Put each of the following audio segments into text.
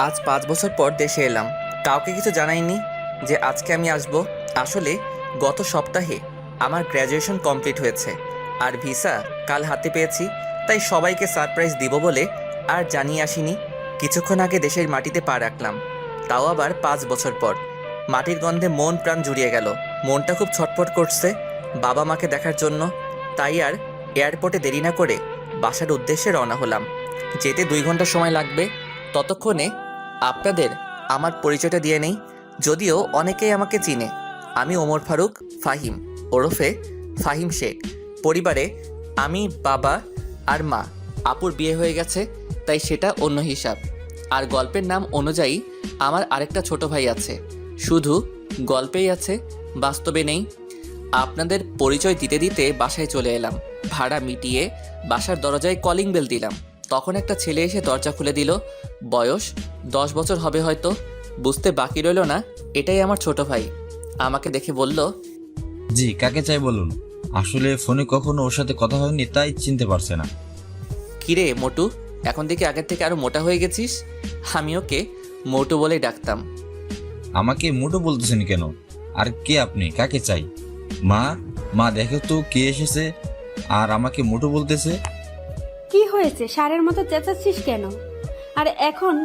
আজ 5 বছর পর দেশে এলাম। কাউকে কিছু জানাইনি যে আজকে আমি আসব। আসলে গত সপ্তাহে আমার গ্র্যাজুয়েশন কমপ্লিট হয়েছে আর ভিসা কাল হাতে পেয়েছি, তাই সবাইকে সারপ্রাইজ দিব বলে আর জানিয়ে আসিনি। কিছুক্ষণ আগে দেশের মাটিতে পা রাখলাম, তাও আবার 5 বছর পর। মাটির গন্ধে মন প্রাণ জুড়িয়ে গেল। মনটা খুব ছটফট করছে বাবা মাকে দেখার জন্য। তাই আর এয়ারপোর্টে দেরি না করে বাসার উদ্দেশ্যে রওনা হলাম। যেতে 2 ঘন্টা সময় লাগবে। ততক্ষণে আপনাদের আমার পরিচয়টা দিয়ে নেই, যদিও অনেকেই আমাকে চিনে। আমি ওমর ফারুক ফাহিম, ওরফে ফাহিম শেখ। পরিবারে আমি, বাবা আর মা। আপুর বিয়ে হয়ে গেছে, তাই সেটা অন্য হিসাব। আর গল্পের নাম অনুযায়ী আমার আরেকটা ছোট ভাই আছে, শুধু গল্পেই আছে, বাস্তবে নেই। আপনাদের পরিচয় দিতে দিতে বাসায় চলে এলাম। ভাড়া মিটিয়ে বাসার দরজায় কলিং বেল দিলাম। তখন একটা ছেলে এসে দরজা খুলে দিল। বয়স 10 বছর হবে হয়তো। বুঝতে বাকি রইল না এটাই আমার ছোট ভাই। আমাকে দেখে বলল, জি, কাকে চাই বলুন? আসলে ফোনে কখনো ওর সাথে কথা হয়নি, তাই চিনতে পারছে না। কিরে মোটু, এখন দেখি আগের থেকে আরো মোটা হয়ে গেছিস। আমি ওকে মোটু বলেই ডাকতাম। আমাকে মোটো বলতেছেন কেন? আর কে আপনি? কাকে চাই? মা, মা দেখো তো কে এসেছে আর আমাকে মোটো বলতেছে। কি হয়েছে? ষাঁড়ের মতো চেঁচাচ্ছিস কেন? আর এখন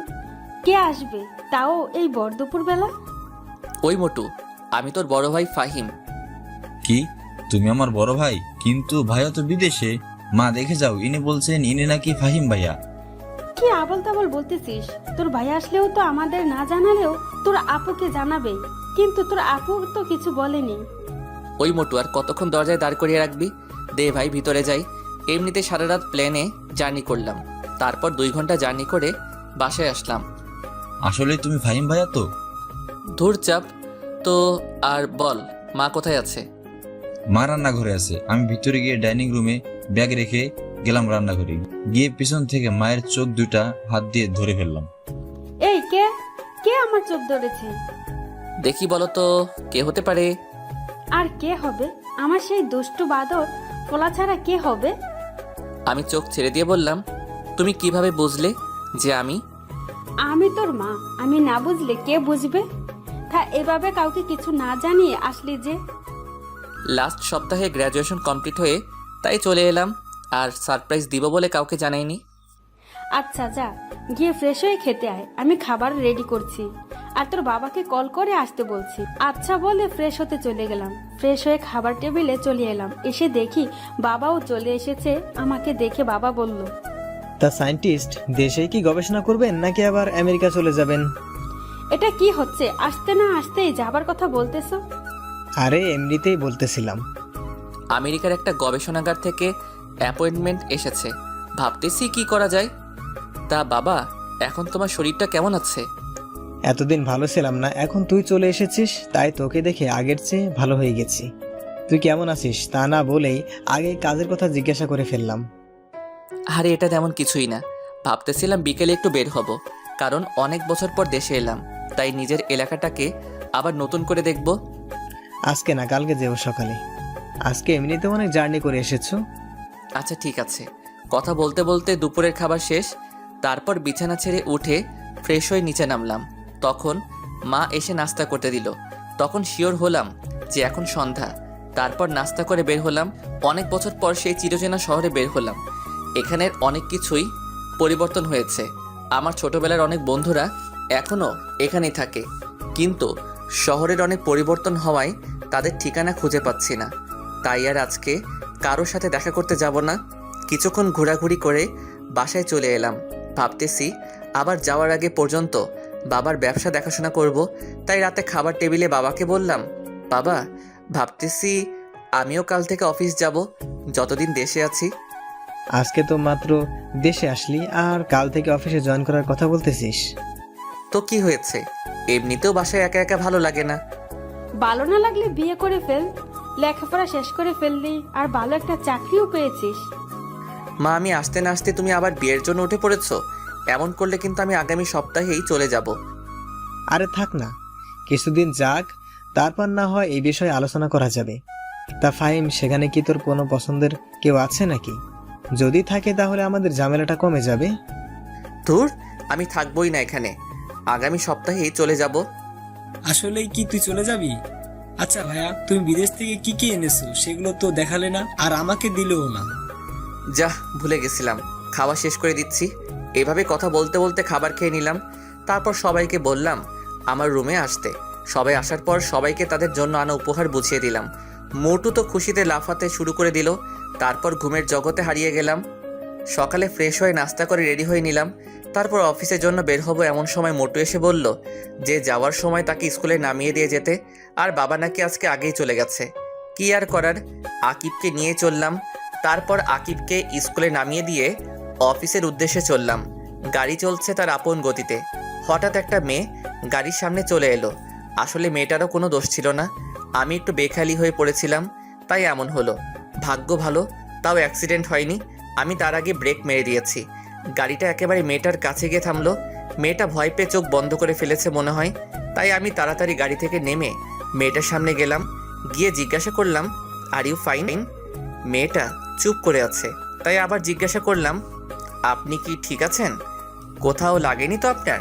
কে আসবে, তাও এই ভর দুপুর বেলা? ওই মোটু, আমি তোর বড় ভাই ফাহিম। কি, তুমি আমার বড় ভাই? কিন্তু ভাইয়া তো বিদেশে। মা দেখে যাও, ইনি বলছেন ইনি নাকি ফাহিম ভাইয়া। কি আবল তাবল বলতেছিস? তোর ভাই আসলেও তো আমাদের না জানালেও তোর আপুকে জানাবে, কিন্তু তোর আপু তো কিছু বলেনি। ওই মোটু, আর কতক্ষণ দরজায় দাঁড় করিয়ে রাখবি? দে ভাই, ভিতরে যাই। এমনিতে সারা রাত প্লেনে জার্নি করলাম, তারপর 2 ঘন্টা জার্নি করে বাসায় আসলাম। আসলে তুমি ফাহিম ভাইয়া তো? ধুর চাপ তো। আর বল, মা কোথায় আছে? মা রান্নাঘরে আছে। আমি ভিতরে গিয়ে ডাইনিং রুমে ব্যাগ রেখে গেলাম রান্নাঘরে। গিয়ে পিছন থেকে মায়ের চোখ দুটা হাত দিয়ে ধরে ফেললাম। এই কে কে আমার চোখ ধরেছে? দেখি বলো তো, কে হতে পারে? আর কে হবে? আমার সেই দুষ্টু বাদর পোলা ছাড়া কে হবে? আমি চোখ ছেড়ে দিয়ে বললাম, তুমি কিভাবে বুঝলে যে আমি? আমি তোর মা, আমি না বুঝলে কে বুঝবে? তা এভাবে কাউকে কিছু না জানিয়ে আসলি যে? লাস্ট সপ্তাহে গ্র্যাজুয়েশন কমপ্লিট হয়ে তাই চলে এলাম, আর সারপ্রাইজ দিব বলে কাউকে জানাইনি। আচ্ছা যা, গিয়ে ফ্রেশ হয়ে খেতে আয়, আমি খাবার রেডি করছি। আর তোর বাবাকে কল করে আসতে বলছি। আচ্ছা বলে ফ্রেশ হতে চলে গেলাম। ফ্রেশ হয়ে খাবার টেবিলে চলে এলাম। এসে দেখি বাবাও চলে এসেছে। আমাকে দেখে বাবা বলল, তা সায়েন্টিস্ট দেশেই কি গবেষণা করবেন নাকি আবার আমেরিকা চলে যাবেন? এটা কি হচ্ছে? আসতে না আসতেই যাবার কথা বলতেছো? আরে এমনিতেই বলতেছিলাম। আমেরিকার একটা গবেষণাগার থেকে অ্যাপয়েন্টমেন্ট এসেছে, ভাবতেছি কি করা যায়। তা বাবা, এখন তোমার শরীরটা কেমন আছে? এতদিন ভালো ছিলাম না, এখন তুই চলে এসেছিস, তাই তোকে দেখে আগের চেয়ে ভালো হয়ে গেছি। তুই কেমন আছিস তা না বলেই আগে কাজের কথা জিজ্ঞাসা করে ফেললাম। আরে এটা তেমন কিছুই না। ভাবতেছিলাম বিকেলে একটু বের হব, কারণ অনেক বছর পর দেশে এলাম, তাই নিজের এলাকাটাকে আবার নতুন করে দেখব। আজকে না, কালকে যেও সকালে। আজকে এমনিতে অনেক জার্নি করে এসেছো। আচ্ছা ঠিক আছে। কথা বলতে বলতে দুপুরের খাবার শেষ। তারপর বিছানা ছেড়ে উঠে ফ্রেশ হয়ে নিচে নামলাম। তখন মা এসে নাস্তা করতে দিল। তখন শিওর হলাম যে এখন সন্ধ্যা। তারপর নাস্তা করে বের হলাম। অনেক বছর পর সেই চিরচেনা শহরে বের হলাম। এখানের অনেক কিছুই পরিবর্তন হয়েছে। আমার ছোটবেলার অনেক বন্ধুরা এখনও এখানেই থাকে, কিন্তু শহরের অনেক পরিবর্তন হওয়ায় তাদের ঠিকানা খুঁজে পাচ্ছি না। তাই আর আজকে কারোর সাথে দেখা করতে যাব না। কিছুক্ষণ ঘোরাঘুরি করে বাসায় চলে এলাম। ভাবতেছি আবার যাওয়ার আগে পর্যন্ত বাবার ব্যবসা দেখাশোনা করব। তাই রাতে খাবার টেবিলে বাবাকে বললাম, বাবা, ভাবতেছি আমিও কাল থেকে অফিস যাব, যতদিন দেশে আছি। আজকে তো মাত্র দেশে আসলি আর কাল থেকে অফিসে জয়েন করার কথা বলতেছিস? তো কি হয়েছে? এমনিতেও বাসায় একা একা ভালো লাগে না। ভালো না লাগলে বিয়ে করে ফেল, লেখাপড়া শেষ করে ফেললি, আর ভালো একটা চাকরিও পেয়েছিস। মা, আমি আসতে না আসতে তুমি আবার বিয়ের জন্য উঠে পড়েছো। এমন করলে কিন্তু আমি আগামী সপ্তাহেই চলে যাব। আরে থাক না, কিছুদিন যাক, তারপর না হয় এই বিষয়ে আলোচনা করা যাবে। তা ফাহিম, সেখানে কি তোর কোনো পছন্দের কেউ আছে নাকি? যদি থাকে তাহলে আমাদের ঝামেলাটা কমে যাবে। ধুর, আমি থাকবোই না এখানে। আগামী সপ্তাহেই চলে যাব। আসলেই কি তুই চলে যাবি? আচ্ছা ভাইয়া, তুমি বিদেশ থেকে কি কি এনেছো সেগুলো তো দেখালে না, আর আমাকে দিলেও না। যা, ভুলে গেছিলাম। খাওয়া শেষ করে দিচ্ছি। এভাবে কথা বলতে বলতে খাবার খেয়ে নিলাম। তারপর সবাইকে বললাম আমার রুমে আসতে। সবাই আসার পর সবাইকে তাদের জন্য আনা উপহার বুঝিয়ে দিলাম। মোটু তো খুশিতে লাফাতে শুরু করে দিল। তারপর ঘুমের জগতে হারিয়ে গেলাম। সকালে ফ্রেশ হয়ে নাস্তা করে রেডি হয়ে নিলাম। তারপর অফিসের জন্য বের হব, এমন সময় মোটু এসে বলল যে যাওয়ার সময় তাকে স্কুলে নামিয়ে দিয়ে যেতে, আর বাবা নাকি আজকে আগেই চলে গেছে। কি আর করার, আকিবকে নিয়ে চললাম। তারপর আকিবকে স্কুলে নামিয়ে দিয়ে অফিসের উদ্দেশ্যে চললাম। গাড়ি চলছে তার আপন গতিতে। হঠাৎ একটা মেয়ে গাড়ির সামনে চলে এলো। আসলে মেয়েটারও কোনো দোষ ছিল না, আমি একটু বেখেয়ালি হয়ে পড়েছিলাম, তাই এমন হলো। ভাগ্য ভালো, তাও অ্যাক্সিডেন্ট হয়নি। আমি তার আগে ব্রেক মেরে দিয়েছি। গাড়িটা একেবারে মেয়েটার কাছে গিয়ে থামলো। মেয়েটা ভয় পেয়ে চোখ বন্ধ করে ফেলেছে মনে হয়, তাই আমি তাড়াতাড়ি গাড়ি থেকে নেমে মেয়েটার সামনে গেলাম। গিয়ে জিজ্ঞাসা করলাম আর ইউ ফাইন? মেয়েটা চুপ করে আছে, তাই আবার জিজ্ঞাসা করলাম আপনি কি ঠিক আছেন? কোথাও লাগেনি তো আপনার?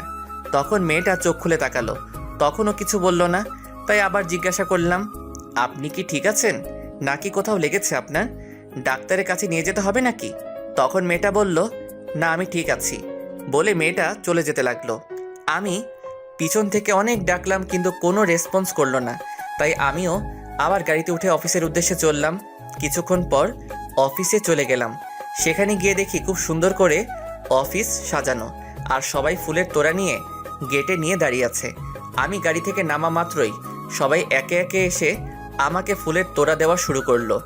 তখন মেয়েটা চোখ খুলে তাকালো, তখনও কিছু বলল না। তাই আবার জিজ্ঞাসা করলাম আপনি কি ঠিক আছেন, নাকি কোথাও লেগেছে আপনার? ডাক্তারের কাছে নিয়ে যেতে হবে নাকি? তখন মেয়েটা বলল না, আমি ঠিক আছি। বলে মেয়েটা চলে যেতে লাগলো। আমি পিছন থেকে অনেক ডাকলাম, কিন্তু কোনো রেসপন্স করলো না। তাই আমিও আবার গাড়িতে উঠে অফিসের উদ্দেশ্যে চললাম। কিছুক্ষণ পর অফিসে চলে গেলাম। সেখানে গিয়ে দেখি খুব সুন্দর করে অফিস সাজানো, আর সবাই ফুলের তোড়া নিয়ে গেটে নিয়ে দাঁড়িয়ে আছে। আমি গাড়ি থেকে নামা মাত্রই সবাই একে একে এসে আমাকে ফুলের তোড়া দেওয়া শুরু করলো,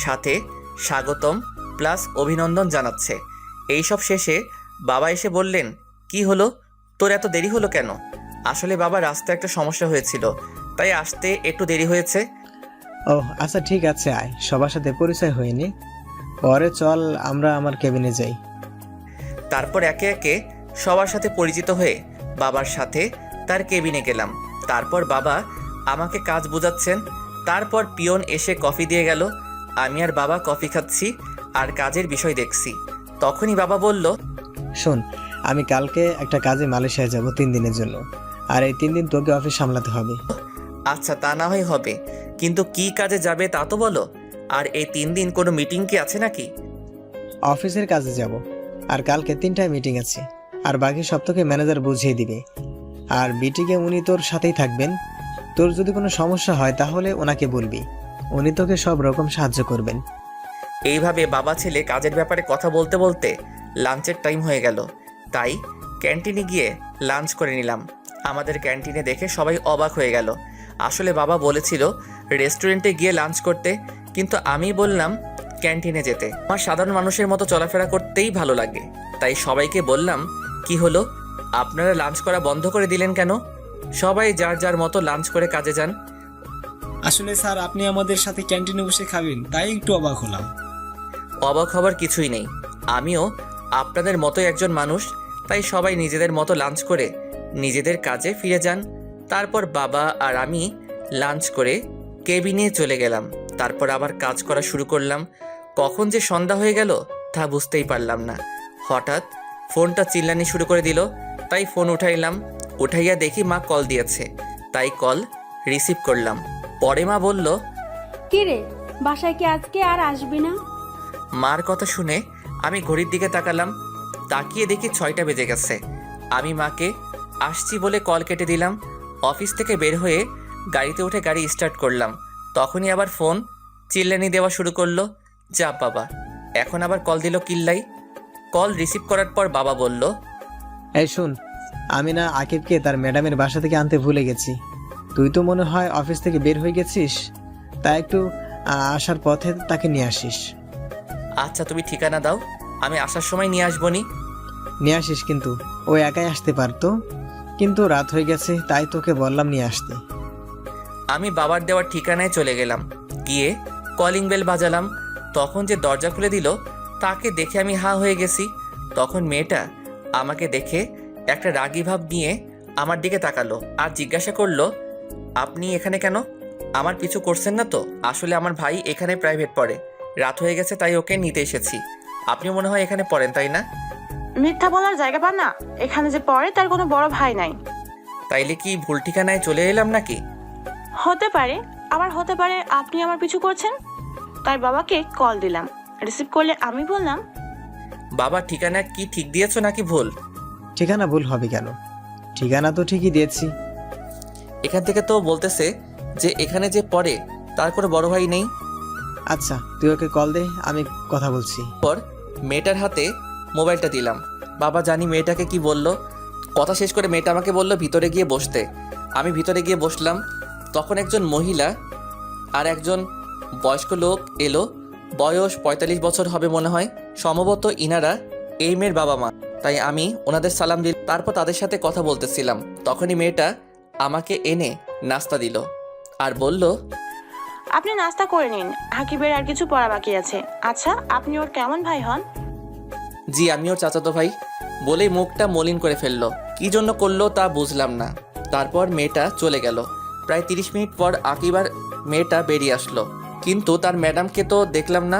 সাথে স্বাগতম প্লাস অভিনন্দন জানাচ্ছে। এইসব শেষে বাবা এসে বললেন কি হলো, তোর এত দেরি হলো কেন? আসলে বাবা, রাস্তায় একটা সমস্যা হয়েছিল, তাই আসতে একটু দেরি হয়েছে। ও আচ্ছা, ঠিক আছে, আয়, সবার সাথে পরিচয় হয়নি, পরে চল আমরা আমার কেবিনে যাই। তারপর একে একে সবার সাথে পরিচিত হয়ে বাবার সাথে তার কেবিনে গেলাম। তারপর বাবা আমাকে কাজ বোঝাচ্ছেন। তারপর পিয়ন এসে কফি দিয়ে গেল। আমি আর বাবা কফি খাচ্ছি আর কাজের বিষয় দেখছি। তখনই বাবা বলল শোন, আমি কালকে একটা কাজে মালয়েশিয়ায় যাব 3 দিনের জন্য, আর এই 3 দিন তোকে অফিস সামলাতে হবে। আচ্ছা, তা না হয় হবে, কিন্তু কি কাজে যাবে তা তো বলো। আর এই 3 দিন কোনো মিটিং কি আছে নাকি? অফিসের কাজে যাব, আর কালকে 3টায় মিটিং আছে, আর বাকি সব তোকে ম্যানেজার বুঝিয়ে দিবে। আর মিটিংয়ে উনি তোর সাথেই থাকবেন। তোর যদি কোনো সমস্যা হয় তাহলে ওনাকে বলবি, উনি তোকে সব রকম সাহায্য করবেন। এইভাবে বাবা ছেলে কাজের ব্যাপারে কথা বলতে বলতে লাঞ্চের টাইম হয়ে গেল। তাই ক্যান্টিনে গিয়ে লাঞ্চ করে নিলাম। আমাদের ক্যান্টিনে দেখে সবাই অবাক হয়ে গেল। আসলে বাবা বলেছিল রেস্টুরেন্টে গিয়ে লাঞ্চ করতে, কিন্তু আমি বললাম ক্যান্টিনে যেতে। আমার সাধারণ মানুষের মতো চলাফেরা করতেই ভালো লাগে। তাই সবাইকে বললাম কি হলো, আপনারা লাঞ্চ করা বন্ধ করে দিলেন কেন? সবাই যার যার মতো লাঞ্চ করে কাজে যান। আসলে স্যার, আপনি আমাদের সাথে ক্যান্টিনে বসে খাবেন, তাই একটু অবাক হলাম। অবাক হবার কিছুই নেই, আমিও আপনাদের মতোই একজন মানুষ। তাই সবাই নিজেদের মতো লাঞ্চ করে নিজেদের কাজে ফিরে যান। তারপর বাবা আর আমি লাঞ্চ করে কেবিনে চলে গেলাম। তারপর আবার কাজ করা শুরু করলাম। কখন যে সন্ধ্যা হয়ে গেল তা বুঝতেই পারলাম না। হঠাৎ ফোনটা চিল্লানি শুরু করে দিল, তাই ফোন উঠাইলাম। উঠাইয়া দেখি মা কল দিয়েছে, তাই কল রিসিভ করলাম। পরে মা বলল কি রে, বাসায় কি আজকে আর আসবি না? মার কথা শুনে আমি ঘড়ির দিকে তাকালাম। তাকিয়ে দেখি 6টা বেজে গেছে। আমি মাকে আসছি বলে কল কেটে দিলাম। অফিস থেকে বের হয়ে গাড়িতে উঠে গাড়ি স্টার্ট করলাম। তখনই আবার ফোন চিল্লানি দেওয়া শুরু করলো। যা বাবা, এখন আবার কল দিল কিল্লাই। কল রিসিভ করার পর বাবা বলল এই শোন, আমি না আকিবকে তার ম্যাডামের বাসা থেকে আনতে ভুলে গেছি। তুই তো মনে হয় অফিস থেকে বের হয়ে গেছিস, তাই একটু আসার পথে তাকে নিয়ে আসিস। আচ্ছা, তুমি ঠিকানা দাও, আমি আসার সময় নিয়ে আসবনি। নিয়ে আসিস, কিন্তু ও একাই আসতে পারতো, কিন্তু রাত হয়ে গেছে তাই তোকে বললাম নিয়ে আসতে। আমি বাবার দেওয়ার ঠিকানায় চলে গেলাম। গিয়ে কলিং বেল বাজালাম। তখন যে দরজা খুলে দিল তাকে দেখে আমি হা হয়ে গেছি। তখন মেয়েটা আমাকে দেখে একটা রাগী ভাব নিয়ে আমার দিকে তাকালো আর জিজ্ঞাসা করলো আপনি এখানে কেন? আমার পিছু করছেন না তো? আসলে আমার ভাই এখানে প্রাইভেট পড়ে, রাত হয়ে গেছে তাই ওকে নিতে এসেছি। আপনি মনে হয় এখানে পড়েন, তাই না? মিথ্যা বলার জায়গা পান না। এখানে যে পড়ে তার কোনো বড় ভাই নাই। তাইলে কি ভুল ঠিকানায় চলে এলাম নাকি? হতে পারে, আবার হতে পারে আপনি আমার পিছু করছেন। তাই বাবাকে কল দিলাম, রিসিভ করলে আমি বললাম, বাবা ঠিকানা কি ঠিক দিয়েছো নাকি ভুল? ঠিকানা ভুল হবে কেন? ঠিকানা তো ঠিকই দিয়েছি। এখান থেকে তো বলতেছে যে এখানে যে পড়ে তার কোনো বড় ভাই নেই। আচ্ছা তুই ওকে কল দে, আমি কথা বলছি। পর মেয়েটার হাতে মোবাইলটা দিলাম। বাবা জানি মেয়েটাকে কি বলল। কথা শেষ করে মেয়েটা আমাকে বলল ভিতরে গিয়ে বসতে। আমি ভিতরে গিয়ে বসলাম। তখন একজন মহিলা আর একজন বয়স্ক লোক এলো। বয়স ৪৫ বছর হবে মনে হয়। সম্ভবত ইনারা এই মেয়ের বাবা মা। তাই আমি ওনাদের সালাম দিল। তারপর তাদের সাথে কথা বলতেছিলাম। তখনই মেয়েটা আমাকে এনে নাস্তা দিল আর বলল, আপনি নাস্তা করে নিন, হাকিবের আর কিছু পড়া বাকি আছে। আচ্ছা, আপনি ওর কেমন ভাই হন? জি আমি ওর চাচাতো ভাই। বলেই মুখটা মলিন করে ফেললো। কি জন্য করলো তা বুঝলাম না। তারপর মেয়েটা চলে গেল। প্রায় ৩০ মিনিট পর আকিব আর মেয়েটা বেরিয়ে আসলো, কিন্তু তার ম্যাডামকে তো দেখলাম না।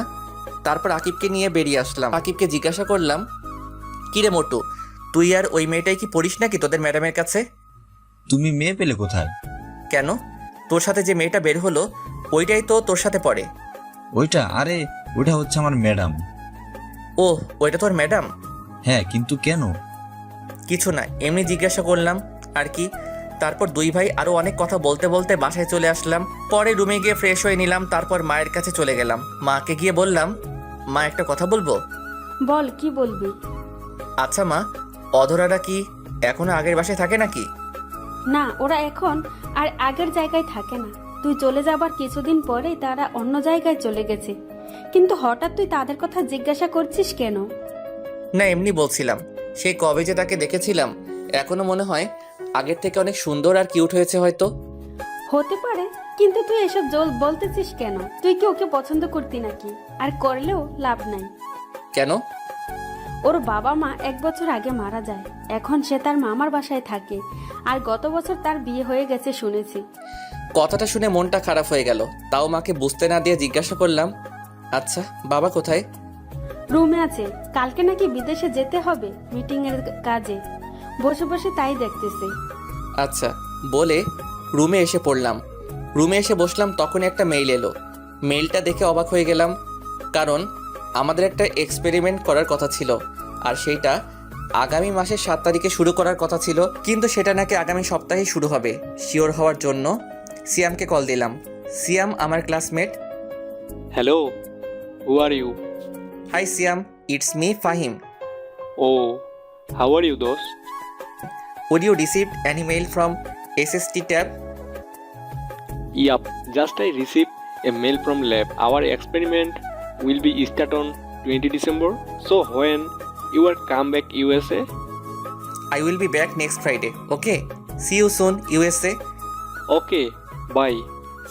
তারপর আকিবকে নিয়ে বেরিয়ে আসলাম। আকিবকে জিজ্ঞাসা করলাম, কিরে মোটু, তুই আর ওই মেয়েটাই কি পড়িস নাকি তোদের ম্যাডামের কাছে? তুমি মেয়ে পেলে কোথায়? কেন, তোর সাথে যে মেয়েটা বের হলো ওইটাই তো তোর সাথে পড়ে। ওইটা? আরে ওইটা হচ্ছে আমার ম্যাডাম। ও, ওইটা তোর ম্যাডাম? হ্যাঁ, কিন্তু কেন? কিছু না, এমনি জিজ্ঞাসা করলাম আর কি। তারপর দুই ভাই আরও অনেক কথা বলতে বলতে বাসায় চলে আসলাম। পরে রুমে গিয়ে ফ্রেশ হয়ে নিলাম। তারপর মায়ের কাছে চলে গেলাম। মাকে গিয়ে বললাম, মা একটা কথা বলবো। বল, কি বলবি? আচ্ছা মা, অধরারা কি এখনো আগের বাসায় থাকে নাকি? না, ওরা এখন আর আগের জায়গায় থাকে না। তুই চলে যাবার কিছুদিন পরেই তারা অন্য জায়গায় চলে গেছে। কিন্তু হঠাৎ তুই তাদের কথা জিজ্ঞাসা করছিস কেন? না, এমনি বলছিলাম। সেই কবে যে তাকে দেখেছিলাম, এখনো মনে হয় আগের থেকে অনেক সুন্দর আর কিউট হয়েছে হয়তো। হতে পারে, কিন্তু তুই এসব বলতেছিস কেন? তুই কি ওকে পছন্দ করতি নাকি? আর করলেও লাভ নাই। কেন? ওর বাবা মা 1 বছর আগে মারা যায়। এখন সে তার মামার বাসায় থাকে। আর গত বছর তার বিয়ে হয়ে গেছে শুনেছি। কথাটা শুনে মনটা খারাপ হয়ে গেল। তাও মাকে বুঝতে না দিয়ে জিজ্ঞাসা করলাম, আচ্ছা বাবা কোথায়? রুমে আছে। কালকে নাকি বিদেশে যেতে হবে মিটিং এর কাজে। বসে বসে তাই দেখতেছে। আচ্ছা বলে রুমে এসে পড়লাম। রুমে এসে বসলাম, তখন একটা মেইল এলো। মেইলটা দেখে অবাক হয়ে গেলাম, কারণ আমাদের একটা এক্সপেরিমেন্ট করার কথা ছিল, আর সেইটা আগামী মাসের 7 তারিখে শুরু করার কথা ছিল, কিন্তু সেটা নাকি আগামী সপ্তাহেই শুরু হবে। শিওর হওয়ার জন্য সিয়ামকে কল দিলাম। সিয়াম আমার classmate. Hello, who are you? Hi Siyam, it's me Fahim. Oh, how are you, dost? Would you receive any mail from SST tab? Yup, just I received a mail from lab. Our experiment will be start on 20 December. So when you are come back USA? I will be back next Friday. Okay? See you soon, USA. Okay, bye.